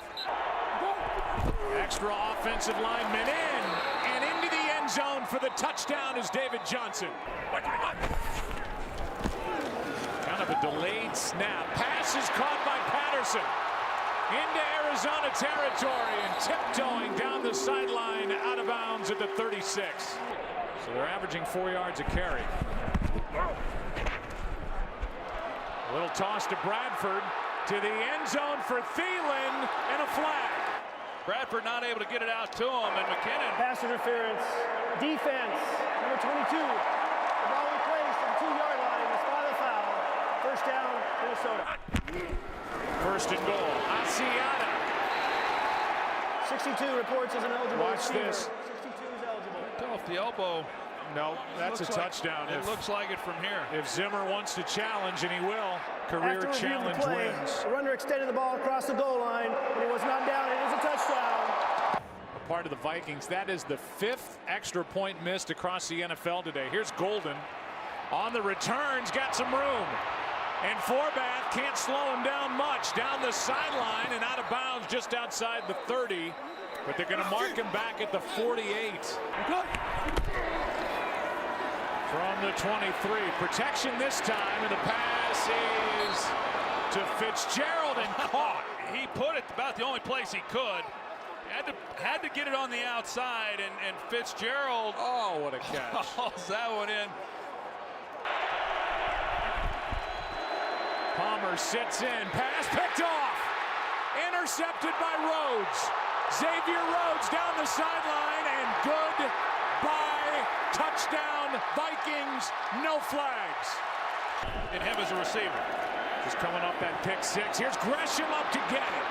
Extra offensive lineman in, and into the end zone for the touchdown is David Johnson. Kind of a delayed snap. Pass is caught by Patterson. into Arizona territory and tiptoeing down the sideline out of bounds at the 36. So they're averaging 4 yards a carry. A little toss to Bradford to the end zone for Thielen and a flag. Bradford not able to get it out to him, and McKinnon. Pass interference. Defense. Number 22. The ball replaced at the 2-yard line. Despite the foul. First down, Minnesota. First and goal. Asiata. 62 reports as an eligible Watch receiver. this. 62 is eligible. Off the elbow. No, that's a touchdown. It looks like it from here. If Zimmer wants to challenge, and he will, career After challenge the play, wins. the runner extended the ball across the goal line, and he was not down. It is a touchdown. A part of the Vikings. That is the 5th extra point missed across the NFL today. Here's Golden on the returns, got some room. And Forbath can't slow him down much. Down the sideline and out of bounds just outside the 30. But they're going to mark him back at the 48. From the 23. Protection this time, and the pass is to Fitzgerald and caught. He put it about the only place he could. Had to get it on the outside, and Fitzgerald. Oh, what a catch. Hauls that one in. Palmer sits in. Pass picked off. Intercepted by Rhodes. Xavier Rhodes down the sideline, and goodbye. Touchdown, Vikings. No flags. And him as a receiver. Just coming up that pick 6. Here's Gresham up to get it.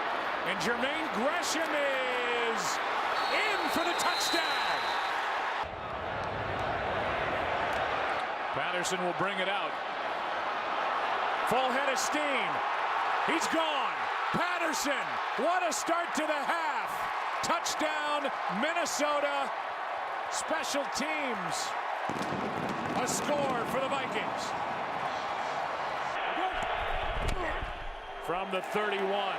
And Jermaine Gresham is in for the touchdown. Patterson will bring it out. Full head of steam. He's gone. Patterson, what a start to the half. Touchdown, Minnesota. Special teams. A score for the Vikings. From the 31,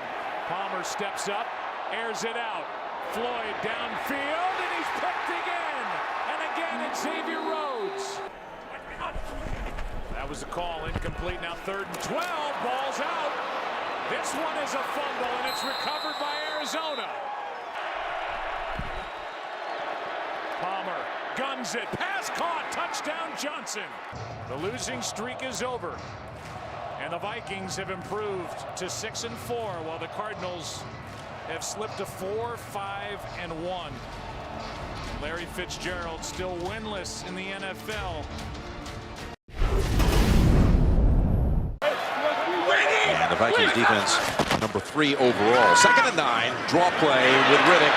Palmer steps up, airs it out. Floyd downfield, and he's picked again. And again, it's Xavier Rhodes. That was a call, incomplete. Now 3rd and 12, ball's out. This one is a fumble, and it's recovered by Arizona. Palmer guns it, pass caught, touchdown Johnson. The losing streak is over, and the Vikings have improved to 6-4, while the Cardinals have slipped to 4-5-1. Larry Fitzgerald still winless in the NFL. And the Vikings defense, number 3 overall. 2nd and 9, draw play with Riddick.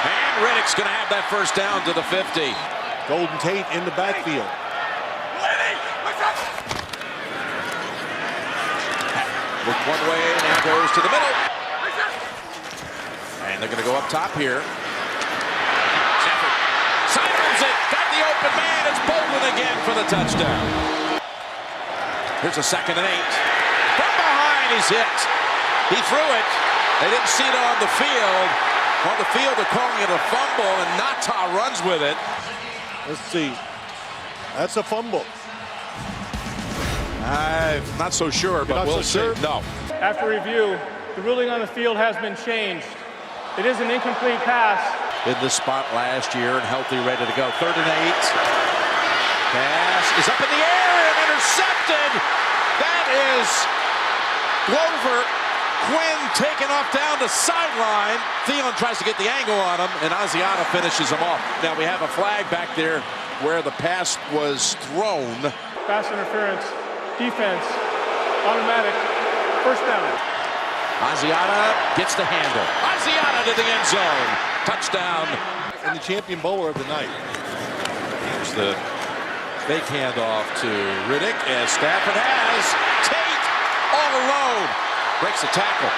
And Riddick's going to have that first down to the 50. Golden Tate in the backfield. Look one way, now goes to the middle. And they're going to go up top here. Stafford sidearms it, got the open man. It's Bolden again for the touchdown. Here's a 2nd and 8. From behind, he's hit. He threw it. They didn't see it on the field. On the field, they're calling it a fumble, and Nata runs with it. Let's see. That's a fumble. I'm not so sure, but we'll see. No. After review, the ruling on the field has been changed. It is an incomplete pass. In this spot last year and healthy, ready to go. 3rd and 8. Pass is up in the air and intercepted. That is Glover. Quinn taken off down the sideline. Thielen tries to get the angle on him, and Asiata finishes him off. Now we have a flag back there where the pass was thrown. Pass interference. Defense. Automatic. First down. Asiata gets the handle. Asiata to the end zone. Touchdown. And the champion bowler of the night. Here's the fake handoff to Riddick, as Stafford has Tate all alone. Breaks the tackle.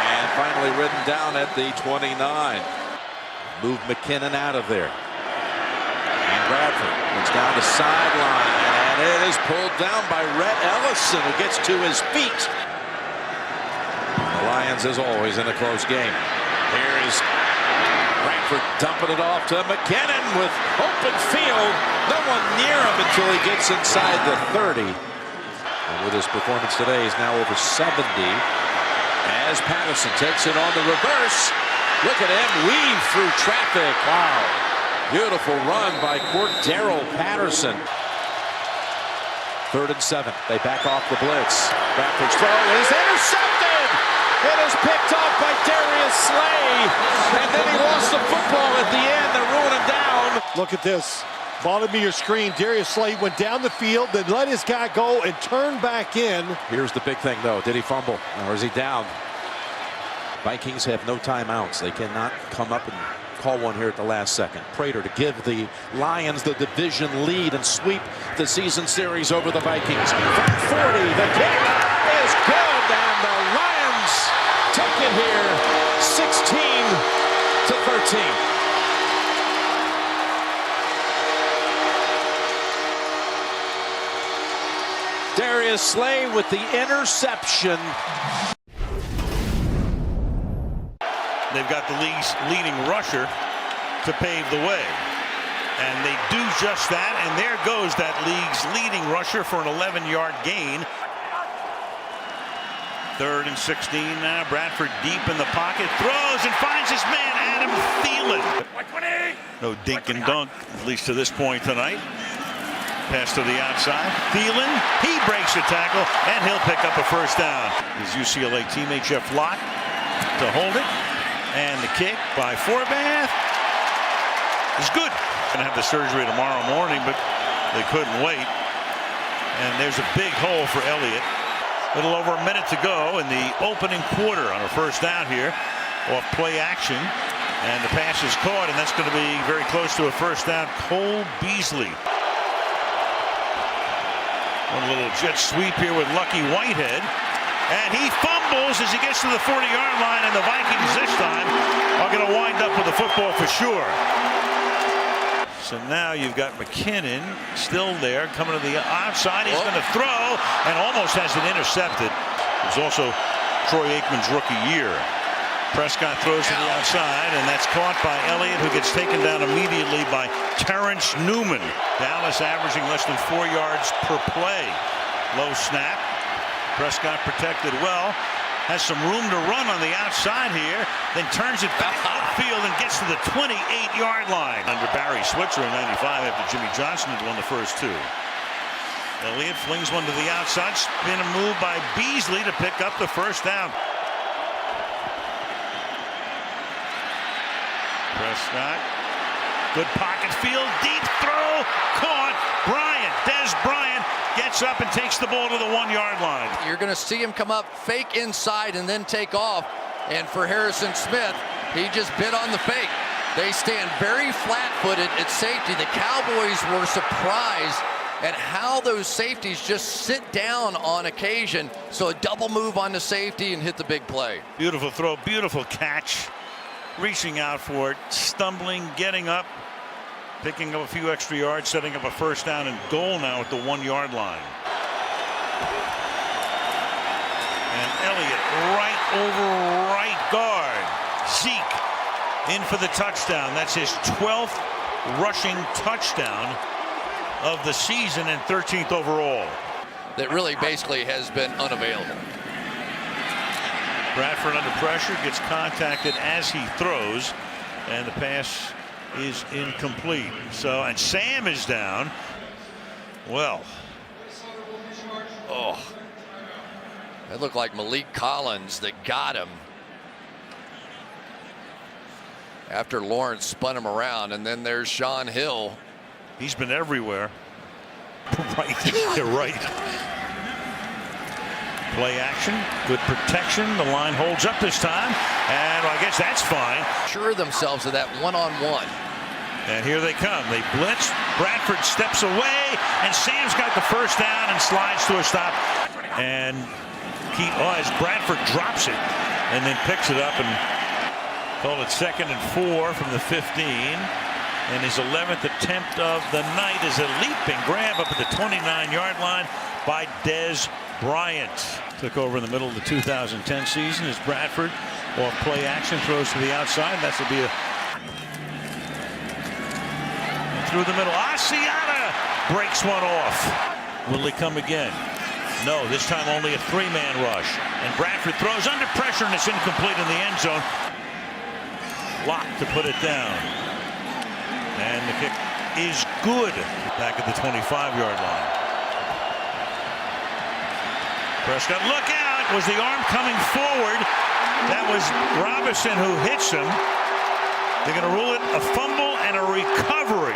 And finally ridden down at the 29. Move McKinnon out of there. And Bradford looks down the sideline. And it is pulled down by Rhett Ellison, who gets to his feet. The Lions, as always, in a close game. Here's Bradford dumping it off to McKinnon with open field. No one near him until he gets inside the 30. And with his performance today, he's now over 70 as Patterson takes it on the reverse. Look at him weave through traffic. Wow. Beautiful run by Cordero Patterson. 3rd and 7. They back off the blitz. Bradford's throw is intercepted. It is picked off by Darius Slay. And then he lost the football at the end. They're ruling him down. Look at this. Bottom of your screen, Darius Slay went down the field, then let his guy go and turn back in. Here's the big thing, though. Did he fumble, or is he down? Vikings have no timeouts. They cannot come up and call one here at the last second. Prater to give the Lions the division lead and sweep the season series over the Vikings. From 40, the kick is good, and the Lions take it here, 16-13. Darius Slay with the interception. They've got the league's leading rusher to pave the way. And they do just that, and there goes that league's leading rusher for an 11-yard gain. 3rd and 16 now. Bradford deep in the pocket, throws and finds his man, Adam Thielen. No dink and dunk, at least to this point tonight. Pass to the outside. Thielen, he breaks the tackle, and he'll pick up a first down. His UCLA teammate Jeff Lott to hold it. And the kick by Forbath is good. Gonna have the surgery tomorrow morning, but they couldn't wait. And there's a big hole for Elliott. A little over a minute to go in the opening quarter on a first down here off play action. And the pass is caught, and that's going to be very close to a first down. Cole Beasley. One little jet sweep here with Lucky Whitehead. And he fumbles as he gets to the 40-yard line, and the Vikings this time are going to wind up with the football for sure. So now you've got McKinnon still there, coming to the outside. He's going to throw and almost has it intercepted. It was also Troy Aikman's rookie year. Prescott throws to the outside, and that's caught by Elliott, who gets taken down immediately by Terrence Newman. Dallas averaging less than 4 yards per play. Low snap. Prescott protected well. Has some room to run on the outside here. Then turns it back upfield and gets to the 28-yard line. Under Barry Switzer in 95 after Jimmy Johnson had won the first two. Elliott flings one to the outside. Spin a move by Beasley to pick up the first down. Prescott, good pocket field, deep throw, caught. Bryant, Des Bryant gets up and takes the ball to the 1-yard line. You're going to see him come up, fake inside, and then take off. And for Harrison Smith, he just bit on the fake. They stand very flat-footed at safety. The Cowboys were surprised at how those safeties just sit down on occasion. So a double move on the safety and hit the big play. Beautiful throw, beautiful catch. Reaching out for it, stumbling, getting up, picking up a few extra yards, setting up a first down and goal now at the 1-yard line. And Elliott right over right guard. Zeke in for the touchdown. That's his 12th rushing touchdown of the season and 13th overall. That really basically has been unavailable. Bradford under pressure, gets contacted as he throws, and the pass is incomplete. So, and Sam is down. Well, oh, that looked like Malik Collins that got him after Lawrence spun him around. And then there's Sean Hill. He's been everywhere. Right, you're right. Play action, good protection. The line holds up this time, and I guess that's fine. Sure themselves of that one-on-one. And here they come. They blitz. Bradford steps away, and Sam's got the first down and slides to a stop. And as Bradford drops it and then picks it up and call it 2nd and 4 from the 15. And his 11th attempt of the night is a leaping grab up at the 29-yard line by Des Bryant. Took over in the middle of the 2010 season as Bradford off play action throws to the outside. That will be a through the middle. Asiata breaks one off. Will he come again? No, this time only a three-man rush. And Bradford throws under pressure, and it's incomplete in the end zone. Lock to put it down. And the kick is good back at the 25-yard line. Prescott, look out! Was the arm coming forward? That was Robinson who hits him. They're going to rule it a fumble and a recovery.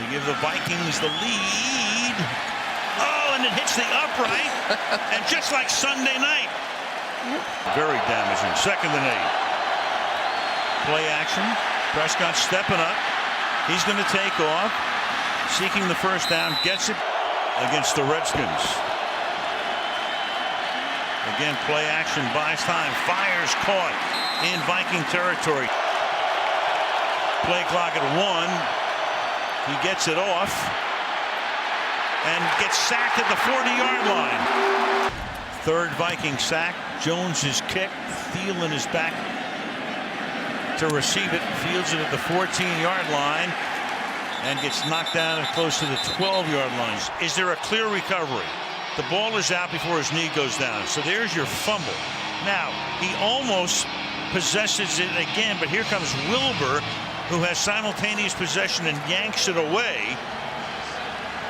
They give the Vikings the lead. Oh, and it hits the upright. And just like Sunday night. Very damaging. 2nd and 8. Play action. Prescott stepping up. He's going to take off. Seeking the first down. Gets it against the Redskins. Again, play action, buys time, fires, caught in Viking territory. Play clock at 1. He gets it off and gets sacked at the 40-yard line. 3rd Viking sack. Jones is kicked. Thielen is back to receive it. Fields it at the 14-yard line and gets knocked down close to the 12-yard lines. Is there a clear recovery? The ball is out before his knee goes down. So there's your fumble. Now, he almost possesses it again, but here comes Wilbur, who has simultaneous possession and yanks it away.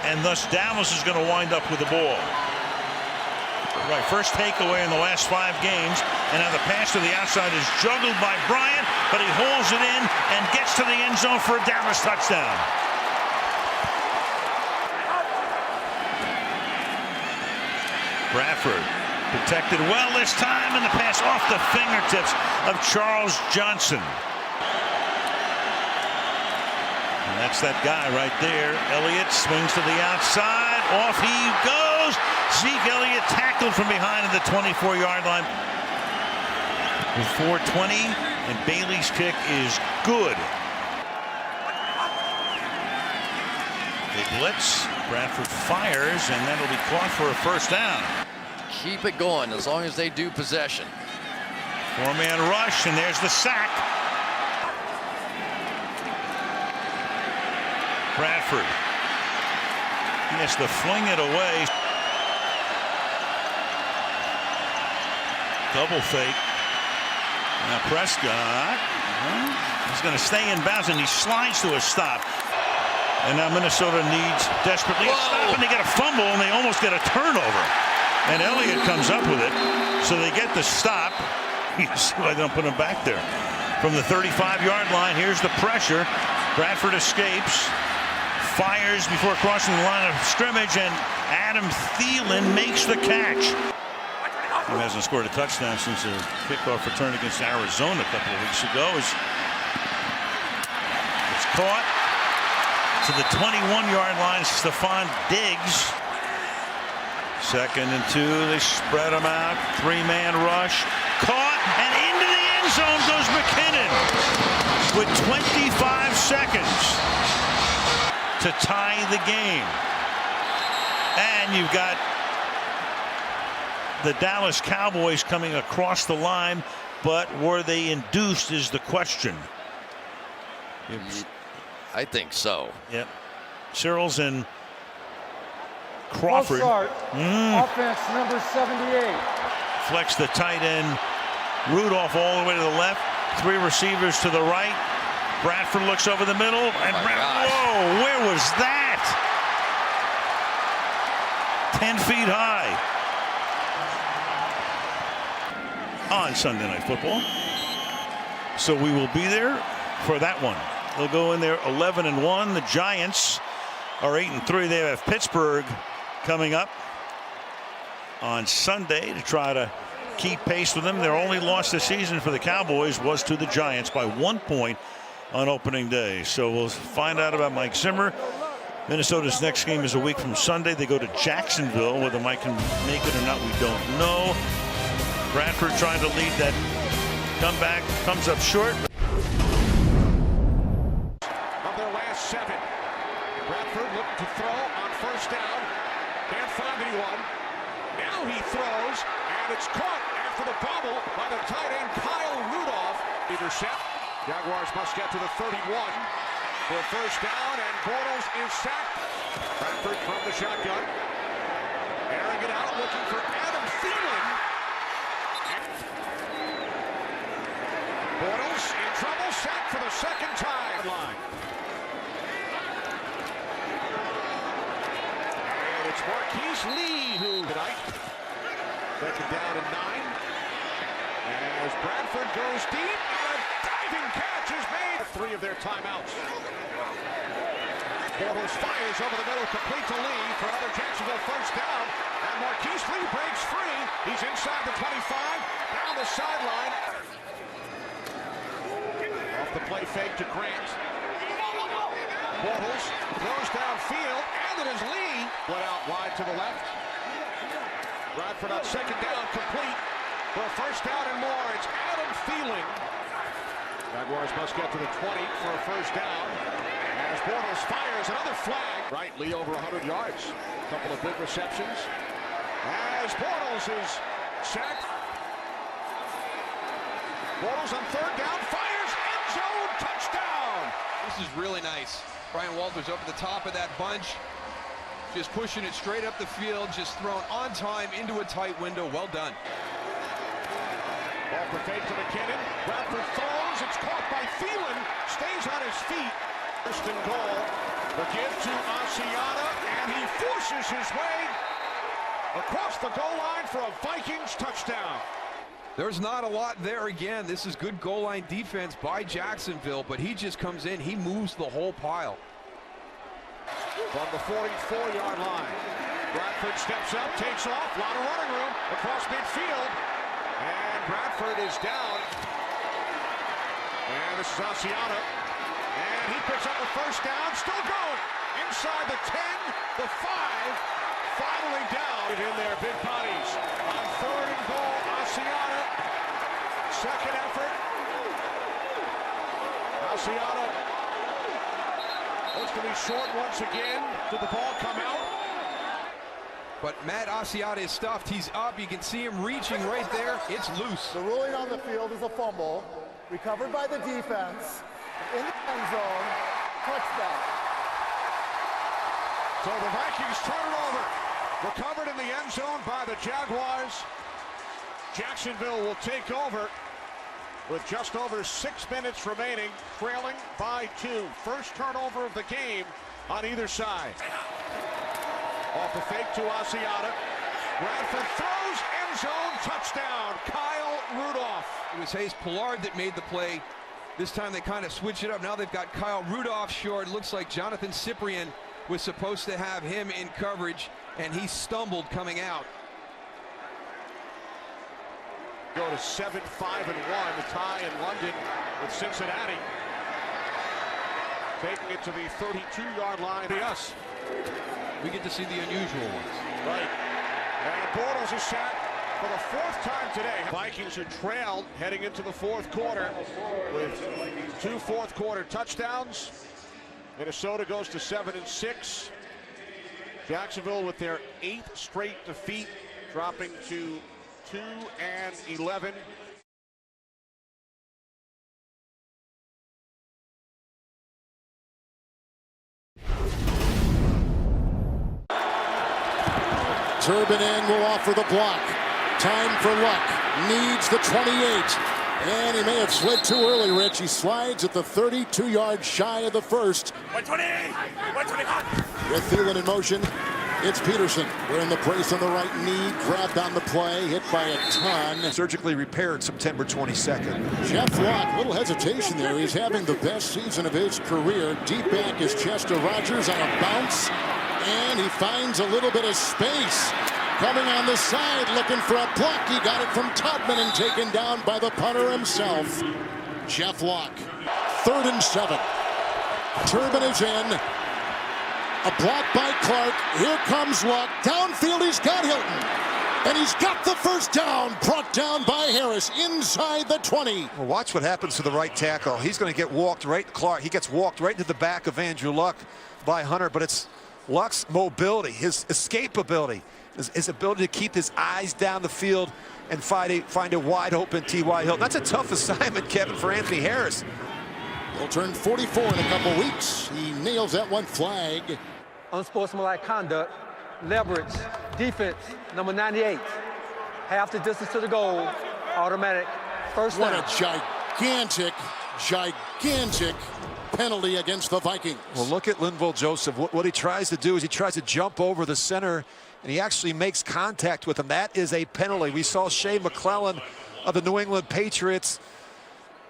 And thus Dallas is going to wind up with the ball. Right, first takeaway in the last 5 games. And now the pass to the outside is juggled by Bryant, but he holds it in and gets to the end zone for a Dallas touchdown. Bradford protected well this time, and the pass off the fingertips of Charles Johnson. And that's that guy right there. Elliott swings to the outside. Off he goes. Zeke Elliott tackled from behind at the 24-yard line. With 4:20, and Bailey's kick is good. They blitz. Bradford fires, and that'll be caught for a first down. Keep it going as long as they do possession. 4-man rush, and there's the sack. Bradford. He has to fling it away. Double fake. Now Prescott. He's going to stay in bounds, and he slides to a stop. And now Minnesota needs desperately a stop, and they get a fumble, and they almost get a turnover. And Elliott comes up with it, so they get the stop. You see why they don't put him back there. From the 35-yard line, here's the pressure. Bradford escapes, fires before crossing the line of scrimmage, and Adam Thielen makes the catch. He hasn't scored a touchdown since a kickoff return against Arizona a couple of weeks ago. It's caught to the 21-yard line. Stephon Diggs. 2nd and 2. They spread them out. 3-man rush. Caught, and into the end zone goes McKinnon with 25 seconds to tie the game. And you've got the Dallas Cowboys coming across the line, but were they induced is the question. I think so. Yep. Searles and Crawford. Offense number 78. Flex the tight end. Rudolph all the way to the left. 3 receivers to the right. Bradford looks over the middle. And whoa, where was that? 10 feet high. On Sunday Night Football. So we will be there for that one. They'll go in there 11-1. The Giants are 8-3. They have Pittsburgh coming up on Sunday to try to keep pace with them. Their only loss this season for the Cowboys was to the Giants by 1 point on opening day. So we'll find out about Mike Zimmer. Minnesota's next game is a week from Sunday. They go to Jacksonville. Whether Mike can make it or not, we don't know. Bradford trying to lead that comeback, comes up short. Of their last 7. Bradford looking to throw on first down. Can't find anyone. Now he throws, and it's caught after the bobble by the tight end Kyle Rudolph. Intercept. Jaguars must get to the 31 for first down, and Bortles is sacked. Bradford from the shotgun. throwing it out, looking for Adam Thielen. Bortles in trouble, sacked for the second time. Line. And it's Marquise Lee who tonight. Second down and 9. As Bradford goes deep, and a diving catch is made. 3 of their timeouts. Bortles fires over the middle, complete to Lee for another Jacksonville first down. And Marquise Lee breaks free. He's inside the 25, down the sideline. Off the play fake to Grant. Bortles throws downfield, and it is Lee. Let out wide to the left. Bradford on second down, complete for a first down and more. It's Adam Thielen. Jaguars must get to the 20 for a first down. As Bortles fires another flag. Right, Lee over 100 yards. A couple of big receptions. As Bortles is sacked. Bortles on third down, fires, end zone, touchdown. This is really nice. Brian Walters up at the top of that bunch. Just pushing it straight up the field, just thrown on time into a tight window. Well done. Ball for fake to McKinnon. Bradford throws. It's caught by Thielen. Stays on his feet. First and goal. The give to Asiata, and he forces his way across the goal line for a Vikings touchdown. There's not a lot there again. This is good goal line defense by Jacksonville, but he just comes in. He moves the whole pile. From the 44-yard line. Bradford steps up, takes off. A lot of running room across midfield. And Bradford is down. And this is Asiata. And he picks up the first down. Still going. Inside the 10, the 5. Finally down in their big bodies. On third and goal, Asiata. Second effort. Asiata looks to be short once again. Did the ball come out? But Matt Asiata is stuffed. He's up. You can see him reaching right there. It's loose. The ruling on the field is a fumble. Recovered by the defense. In the end zone. Touchdown. So the Vikings turn it over. Recovered in the end zone by the Jaguars. Jacksonville will take over with just over 6 minutes remaining, trailing by 2. First turnover of the game on either side. Off the fake to Asiata. Bradford throws, end zone, touchdown, Kyle Rudolph. It was Hayes Pollard that made the play. This time they kind of switch it up. Now they've got Kyle Rudolph short. Looks like Jonathan Cyprien was supposed to have him in coverage, and he stumbled coming out. Go to 7-5-1, the tie in London with Cincinnati. Taking it to the 32-yard line. Yes. We get to see the unusual ones. Right. And Bortles is sacked for the 4th time today. Vikings are trailed heading into the 4th quarter with 2 fourth-quarter touchdowns. Minnesota goes to 7-6. Jacksonville with their 8th straight defeat, dropping to 2-11. Turbinen will offer the block. Time for Luck. Needs the 28. And he may have slid too early, Rich. He slides at the 32-yard shy of the first. 120! With Thielen in motion, it's Peterson. Wearing the brace on the right knee. Grabbed on the play. Hit by a ton. Surgically repaired September 22nd. Jeff Locke, little hesitation there. He's having the best season of his career. Deep back is Chester Rogers on a bounce. And he finds a little bit of space. Coming on the side, looking for a block. He got it from Todman and taken down by the punter himself. Jeff Locke. 3rd and 7. Turbin is in. A block by Clark. Here comes Luck. Downfield, he's got Hilton. And he's got the first down. Brought down by Harris inside the 20. Well, watch what happens to the right tackle. He's going to get walked right. Clark, he gets walked right into the back of Andrew Luck by Hunter. But it's Luck's mobility, his escapability, his ability to keep his eyes down the field and find a wide open T.Y. Hilton. That's a tough assignment, Kevin, for Anthony Harris. He'll turn 44 in a couple weeks. He nails that one. Flag. Unsportsmanlike conduct, leverage, defense, number 98. Half the distance to the goal, automatic, first down. What a gigantic penalty against the Vikings. Well, look at Linval Joseph. What he tries to do is he tries to jump over the center, and he actually makes contact with him. That is a penalty. We saw Shea McClellan of the New England Patriots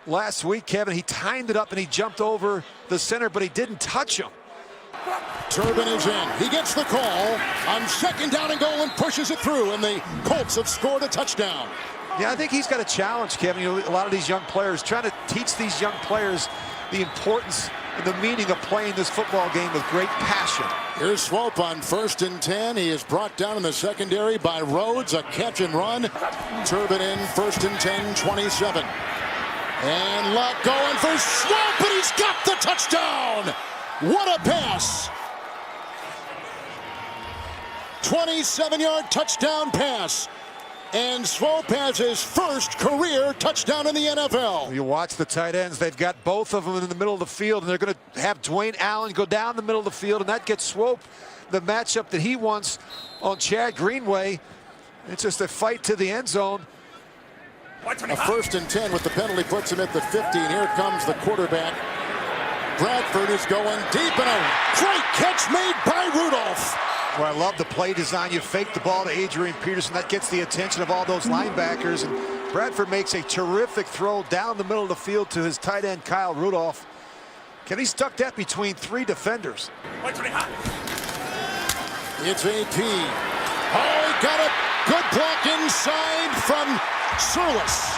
last week, Kevin. He timed it up and he jumped over the center, but he didn't touch him. Turbin is in. He gets the call on second down and goal and pushes it through, and the Colts have scored a touchdown. Yeah, I think he's got a challenge, Kevin. You know, a lot of these young players, trying to teach these young players the importance and the meaning of playing this football game with great passion. Here's Swope on 1st and 10. He is brought down in the secondary by Rhodes. A catch and run. Turbin in 1st and 10, 27. And Luck going for Swope, but he's got the touchdown. What a pass. 27-yard touchdown pass. And Swope has his first career touchdown in the NFL. You watch the tight ends. They've got both of them in the middle of the field, and they're going to have Dwayne Allen go down the middle of the field, and that gets Swope the matchup that he wants on Chad Greenway. It's just a fight to the end zone. A 1st and 10 with the penalty puts him at the 15. Here comes the quarterback. Bradford is going deep, and a great catch made by Rudolph. Well, I love the play design. You fake the ball to Adrian Peterson. That gets the attention of all those linebackers. And Bradford makes a terrific throw down the middle of the field to his tight end, Kyle Rudolph. Can he stuck that between 3 defenders? It's AP. Oh, he got a good block inside from Surlis.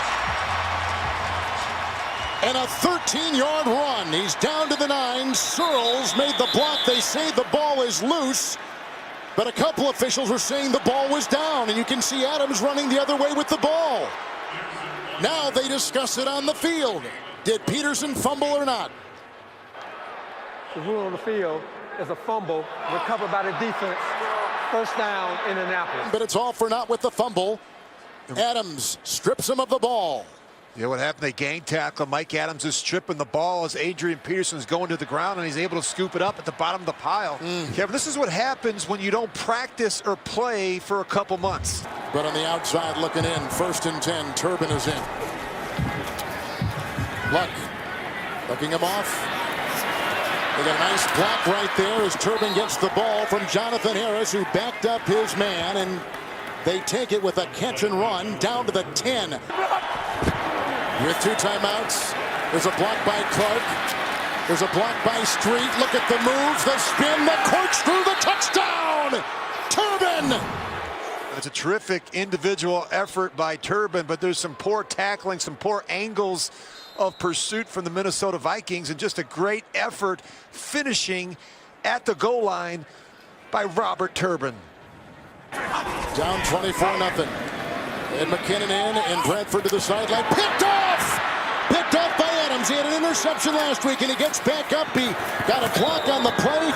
And a 13-yard run. He's down to the 9. Searles made the block. They say the ball is loose. But a couple officials were saying the ball was down, and you can see Adams running the other way with the ball. Now they discuss it on the field. Did Peterson fumble or not? The rule on the field is a fumble recovered by the defense. First down, Indianapolis. But it's all for naught with the fumble. Adams strips him of the ball. Yeah, what happened? They gang tackle. Mike Adams is stripping the ball as Adrian Peterson's going to the ground, and he's able to scoop it up at the bottom of the pile. Kevin, this is what happens when you don't practice or play for a couple months. But on the outside looking in, 1st and 10, Turbin is in. Luck looking him off. They got a nice block right there as Turbin gets the ball from Jonathan Harris, who backed up his man, and they take it with a catch and run down to the 10. With 2 timeouts, there's a block by Clark. There's a block by Street. Look at the moves, the spin, the corkscrew, the touchdown! Turbin! It's a terrific individual effort by Turbin, but there's some poor tackling, some poor angles of pursuit from the Minnesota Vikings, and just a great effort finishing at the goal line by Robert Turbin. Down 24-0. And McKinnon in, and Bradford to the sideline. Picked off! Picked off by Adams. He had an interception last week, and he gets back up. He got a block on the play.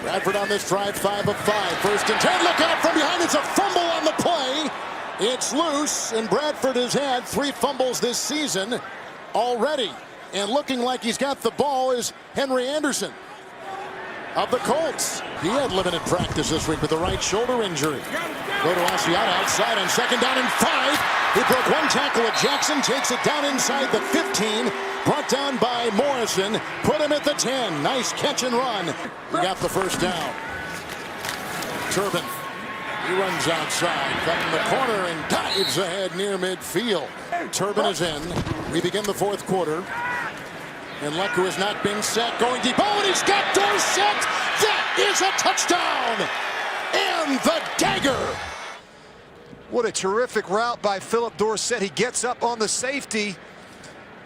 Bradford on this drive, 5 of 5. 1st and 10. Look out from behind. It's a fumble on the play. It's loose, and Bradford has had 3 fumbles this season already. And looking like he's got the ball is Henry Anderson of the Colts. He had limited practice this week with a right shoulder injury. Go to Asiata outside on 2nd down and 5. He broke 1 tackle at Jackson, takes it down inside the 15. Brought down by Morrison, put him at the 10. Nice catch and run. He got the 1st down. Turbin, he runs outside, cutting the corner and dives ahead near midfield. Turbin is in. We begin the 4th quarter. And Luck, who has not been set, going deep. Oh, and he's got Dorsett! That is a touchdown! And the dagger! What a terrific route by Philip Dorsett. He gets up on the safety.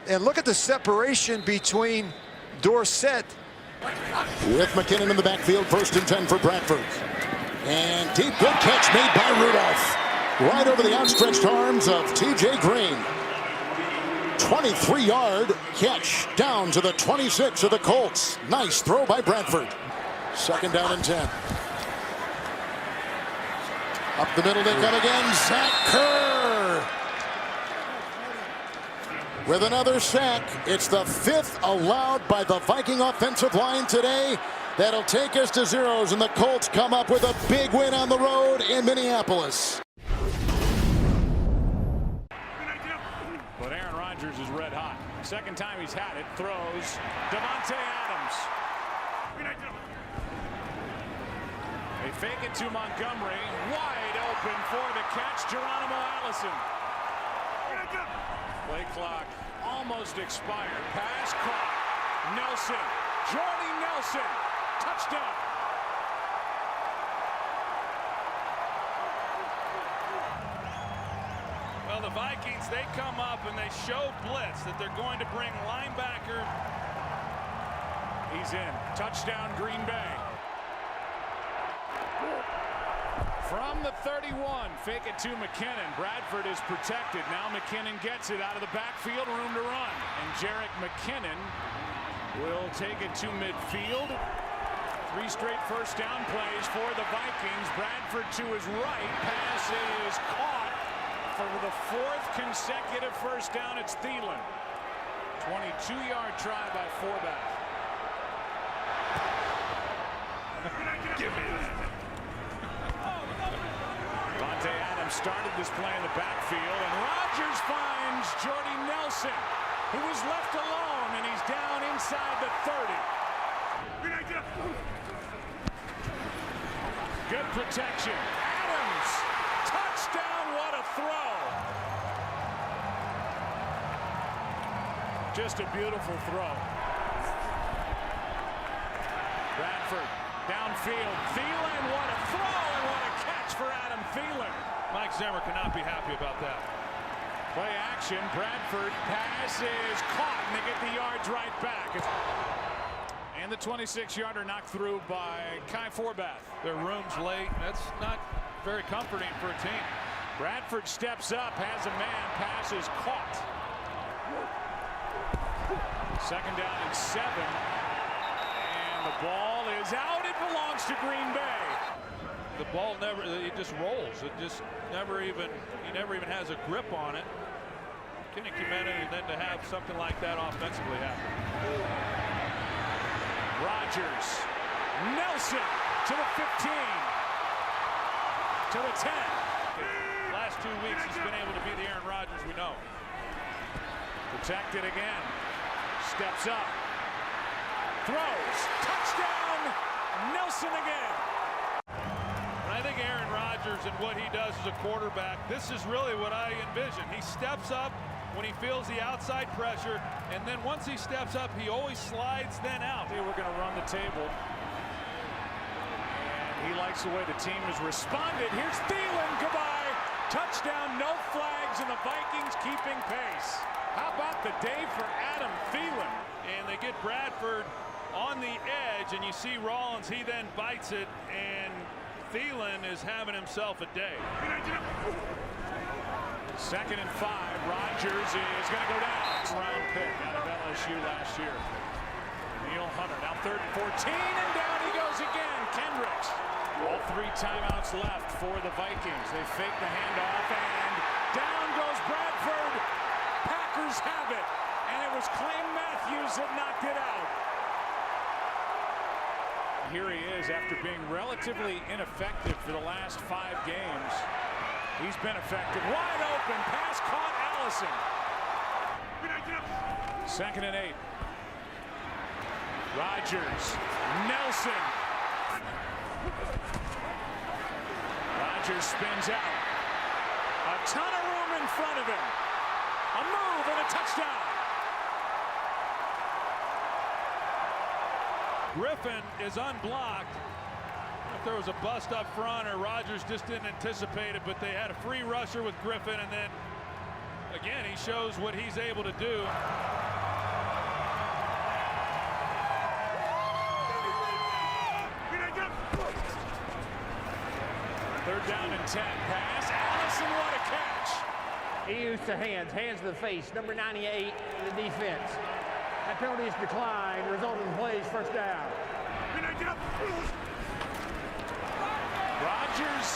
And look at the separation between Dorsett. With McKinnon in the backfield, 1st and 10 for Bradford. And deep, good catch made by Rudolph. Right over the outstretched arms of T.J. Green. 23-yard catch down to the 26 of the Colts. Nice throw by Bradford. 2nd down and 10. Up the middle they come again. Zach Kerr with another sack. It's the 5th allowed by the Viking offensive line today. That'll take us to zeros, and the Colts come up with a big win on the road in Minneapolis. But Aaron Rodgers is red hot. Second time he's had it. Throws. Davante Adams. They fake it to Montgomery. Wide open for the catch. Geronimo Allison. Play clock almost expired. Pass caught. Nelson. Jordy Nelson. Touchdown. Well, the Vikings, they come up and they show blitz that they're going to bring linebacker. He's in. Touchdown, Green Bay. From the 31, fake it to McKinnon. Bradford is protected. Now McKinnon gets it out of the backfield, room to run. And Jerick McKinnon will take it to midfield. 3 straight first down plays for the Vikings. Bradford to his right. Pass is caught for the 4th consecutive first down. It's Thielen. 22-yard try by Forbath. Give me that. Davante Adams started this play in the backfield, and Rodgers finds Jordy Nelson, who was left alone, and he's down inside the 30. Good protection. Adams, touchdown, what a throw. Just a beautiful throw. Bradford, downfield. Thielen, what a throw and what a catch for Adam Thielen. Mike Zimmer cannot be happy about that. Play action. Bradford pass is caught, and they get the yards right back. And the 26-yarder knocked through by Kai Forbath. Their room's late. That's not very comforting for a team. Bradford steps up, has a man, pass is caught. 2nd down and 7. And the ball is out. It belongs to Green Bay. The ball never, it just rolls. It just never even, he never even has a grip on it. Kenny Kimenna, and then to have something like that offensively happen. Rodgers, Nelson to the 15, to the 10. Last 2 weeks he's been able to be the Aaron Rodgers we know. Protected again, steps up, throws, touchdown, Nelson again. I think Aaron Rodgers and what he does as a quarterback, this is really what I envision. He steps up when he feels the outside pressure, and then once he steps up, he always slides then out. Here we're going to run the table. And he likes the way the team has responded. Here's Thielen, goodbye. Touchdown, no flags, and the Vikings keeping pace. How about the day for Adam Thielen? And they get Bradford on the edge, and you see Rollins, he then bites it, and Thielen is having himself a day. 2nd and 5. Rodgers is going to go down. Round pick out of LSU last year. Neil Hunter now 3rd and 14, and down he goes again. Kendricks. All 3 timeouts left for the Vikings. They fake the handoff, and down goes Bradford. Packers have it, and it was Clay Matthews that knocked it out. Here he is after being relatively ineffective for the last 5 games. He's been effective. Wide open. Pass caught Allison. 2nd and 8. Rodgers. Nelson. Rodgers spins out. A ton of room in front of him. A move and a touchdown. Griffin is unblocked. If there was a bust up front or Rodgers just didn't anticipate it, but they had a free rusher with Griffin, and then again he shows what he's able to do. Third down and 10. Pass. Allison, what a catch. He used the hands to the face. Number 98 in the defense. That penalty is declined, resulting in plays first down. Rodgers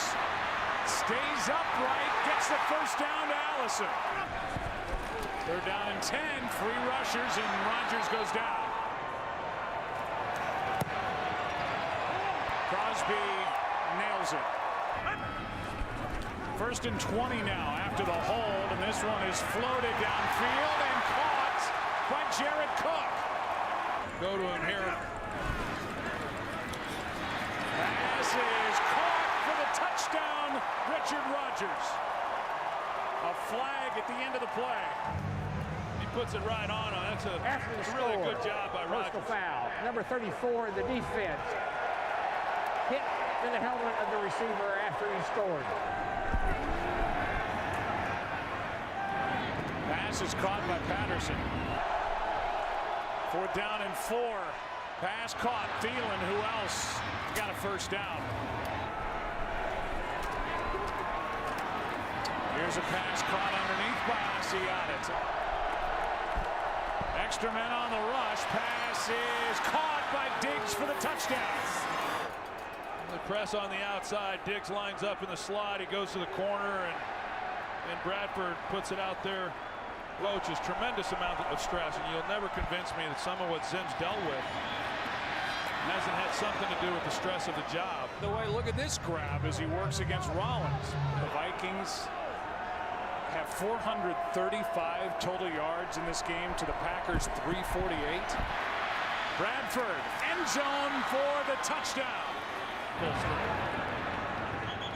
stays upright, gets the first down to Allison. 3rd down and 10, free rushers, and Rodgers goes down. Crosby nails it. 1st and 20 now after the hold, and this one is floated downfield and caught by Jared Cook. Go to him here. Pass is caught for the touchdown, Richard Rodgers. A flag at the end of the play. He puts it right on him. That's a really good job by Rodgers. Personal foul. Number 34 in the defense. Hit in the helmet of the receiver after he scored. Pass is caught by Patterson. 4th down and 4. Pass caught. Thielen, who else? Got a 1st down. Here's a pass caught underneath by Asiata. Extra men on the rush. Pass is caught by Diggs for the touchdown. The press on the outside. Diggs lines up in the slot. He goes to the corner, and Bradford puts it out there. Roach is tremendous amount of stress, and you'll never convince me that some of what Zim's dealt with hasn't had something to do with the stress of the job. The way, look at this grab as he works against Rollins. The Vikings have 435 total yards in this game to the Packers 348. Bradford, end zone for the touchdown.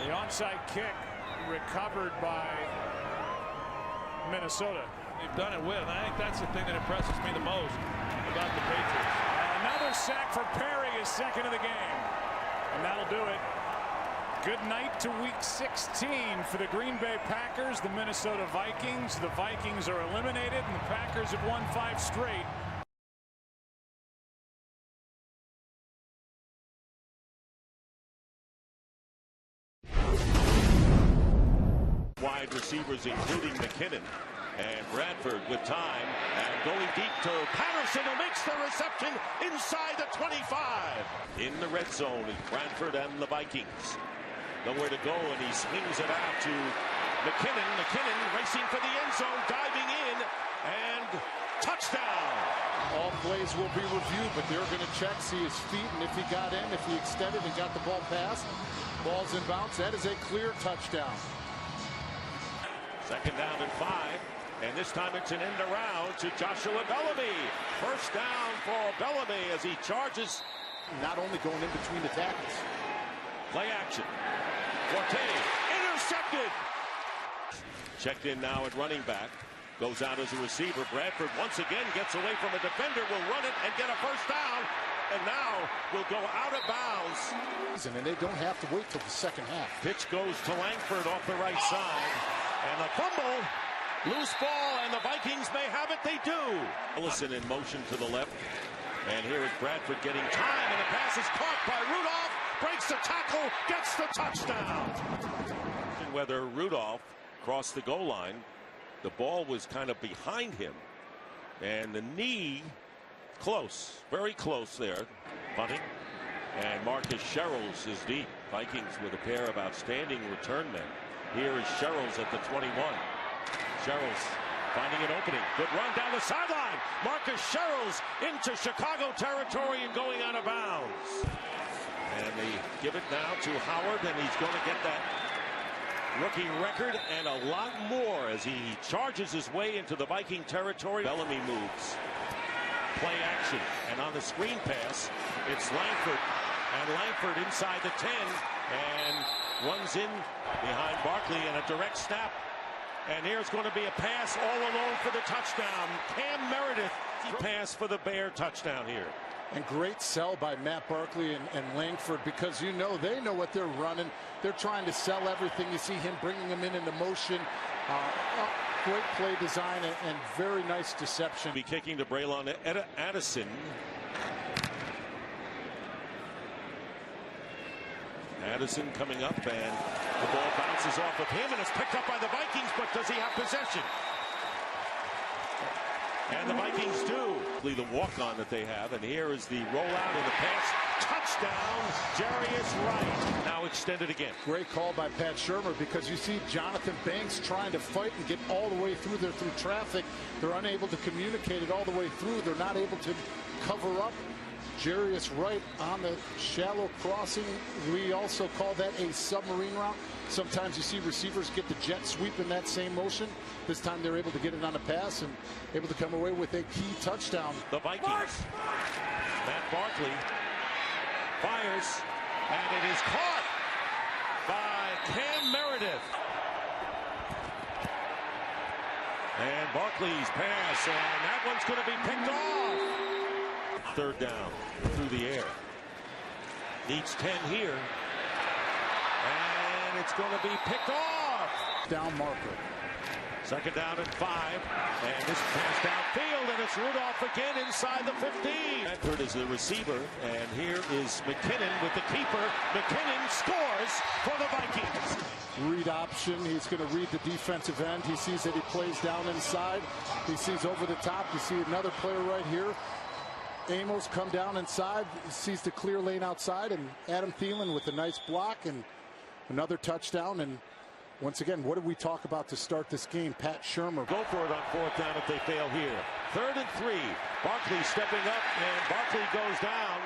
The onside kick recovered by Minnesota. They've done it with, and I think that's the thing that impresses me the most about the Patriots. Another sack for Perry, his 2nd of the game. And that'll do it. Good night to week 16 for the Green Bay Packers, the Minnesota Vikings. The Vikings are eliminated, and the Packers have won 5 straight. Wide receivers, including McKinnon. And Bradford with time, and going deep to Patterson, who makes the reception inside the 25. In the red zone is Bradford and the Vikings. Nowhere to go, and he swings it out to McKinnon. McKinnon racing for the end zone, diving in, and touchdown. All plays will be reviewed, but they're going to check, see his feet, and if he got in, if he extended and got the ball passed, ball's in bounds. That is a clear touchdown. 2nd down and 5. And this time it's an end around to Joshua Bellamy. 1st down for Bellamy as he charges. Not only going in between the tackles. Play action. Forte intercepted. Checked in now at running back. Goes out as a receiver. Bradford once again gets away from a defender. Will run it and get a 1st down. And now will go out of bounds. And they don't have to wait till the 2nd half. Pitch goes to Langford off the right side. And a fumble. Loose ball, and the Vikings may have it. They do. Ellison in motion to the left. And here is Bradford getting time, and the pass is caught by Rudolph. Breaks the tackle, gets the touchdown. And whether Rudolph crossed the goal line, the ball was kind of behind him. And the knee, close, very close there. Bunting. And Marcus Sherrills is deep. Vikings with a pair of outstanding return men. Here is Sherrills at the 21. Sherrills finding an opening. Good run down the sideline. Marcus Sherrills into Chicago territory and going out of bounds. And they give it now to Howard, and he's going to get that rookie record and a lot more as he charges his way into the Viking territory. Bellamy moves. Play action. And on the screen pass, it's Langford. And Langford inside the 10 and runs in behind Barkley, and a direct snap. And here's going to be a pass all alone for the touchdown. Cam Meredith pass for the Bear touchdown here. And great sell by Matt Barkley and Langford, because they know what they're running. They're trying to sell everything. You see him bringing them into motion. Great play design and very nice deception. Be kicking to Braylon Addison. Addison coming up, and the ball bounces off of him and is picked up by the Vikings, but does he have possession? And the Vikings do. The walk-on that they have, and here is the rollout and the pass. Touchdown, Jarius Wright. Now extended again. Great call by Pat Shurmur, because you see Jonathan Banks trying to fight and get all the way through there through traffic. They're unable to communicate it all the way through. They're not able to cover up Jarius Wright on the shallow crossing. We also call that a submarine route. Sometimes you see receivers get the jet sweep in that same motion. This time they're able to get it on a pass and able to come away with a key touchdown. The Vikings. Matt Barkley fires, and it is caught by Cam Meredith. And Barkley's pass, and that one's going to be picked off. Third down through the air. Needs 10 here. And it's going to be picked off. Down marker. Second down and 5. And this pass downfield, and it's Rudolph again inside the 15. Bedford is the receiver, and here is McKinnon with the keeper. McKinnon scores for the Vikings. Read option. He's going to read the defensive end. He sees that he plays down inside. He sees over the top. You see another player right here. Amos come down inside. He sees the clear lane outside, and Adam Thielen with a nice block and another touchdown. And once again, what did we talk about to start this game? Pat Shurmur. Go for it on fourth down if they fail here. 3rd and 3. Barkley stepping up, and Barkley goes down.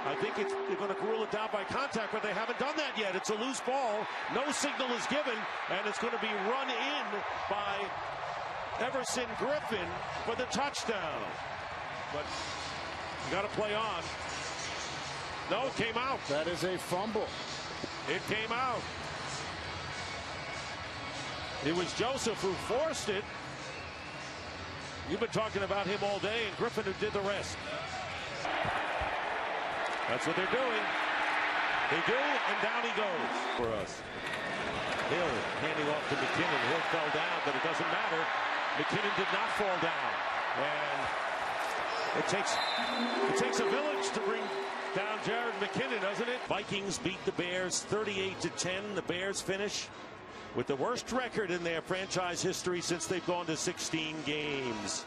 I think they're going to rule it down by contact, but they haven't done that yet. It's a loose ball. No signal is given, and it's going to be run in by Everson Griffin for the touchdown. But you got to play on. No, it came out. That is a fumble. It came out. It was Joseph who forced it. You've been talking about him all day, and Griffin who did the rest. That's what they're doing. They do, and down he goes for us. Hill handing off to McKinnon. Hill fell down, but it doesn't matter. McKinnon did not fall down. And it takes a village to bring down Jared McKinnon, doesn't it? Vikings beat the Bears 38-10. The Bears finish with the worst record in their franchise history since they've gone to 16 games.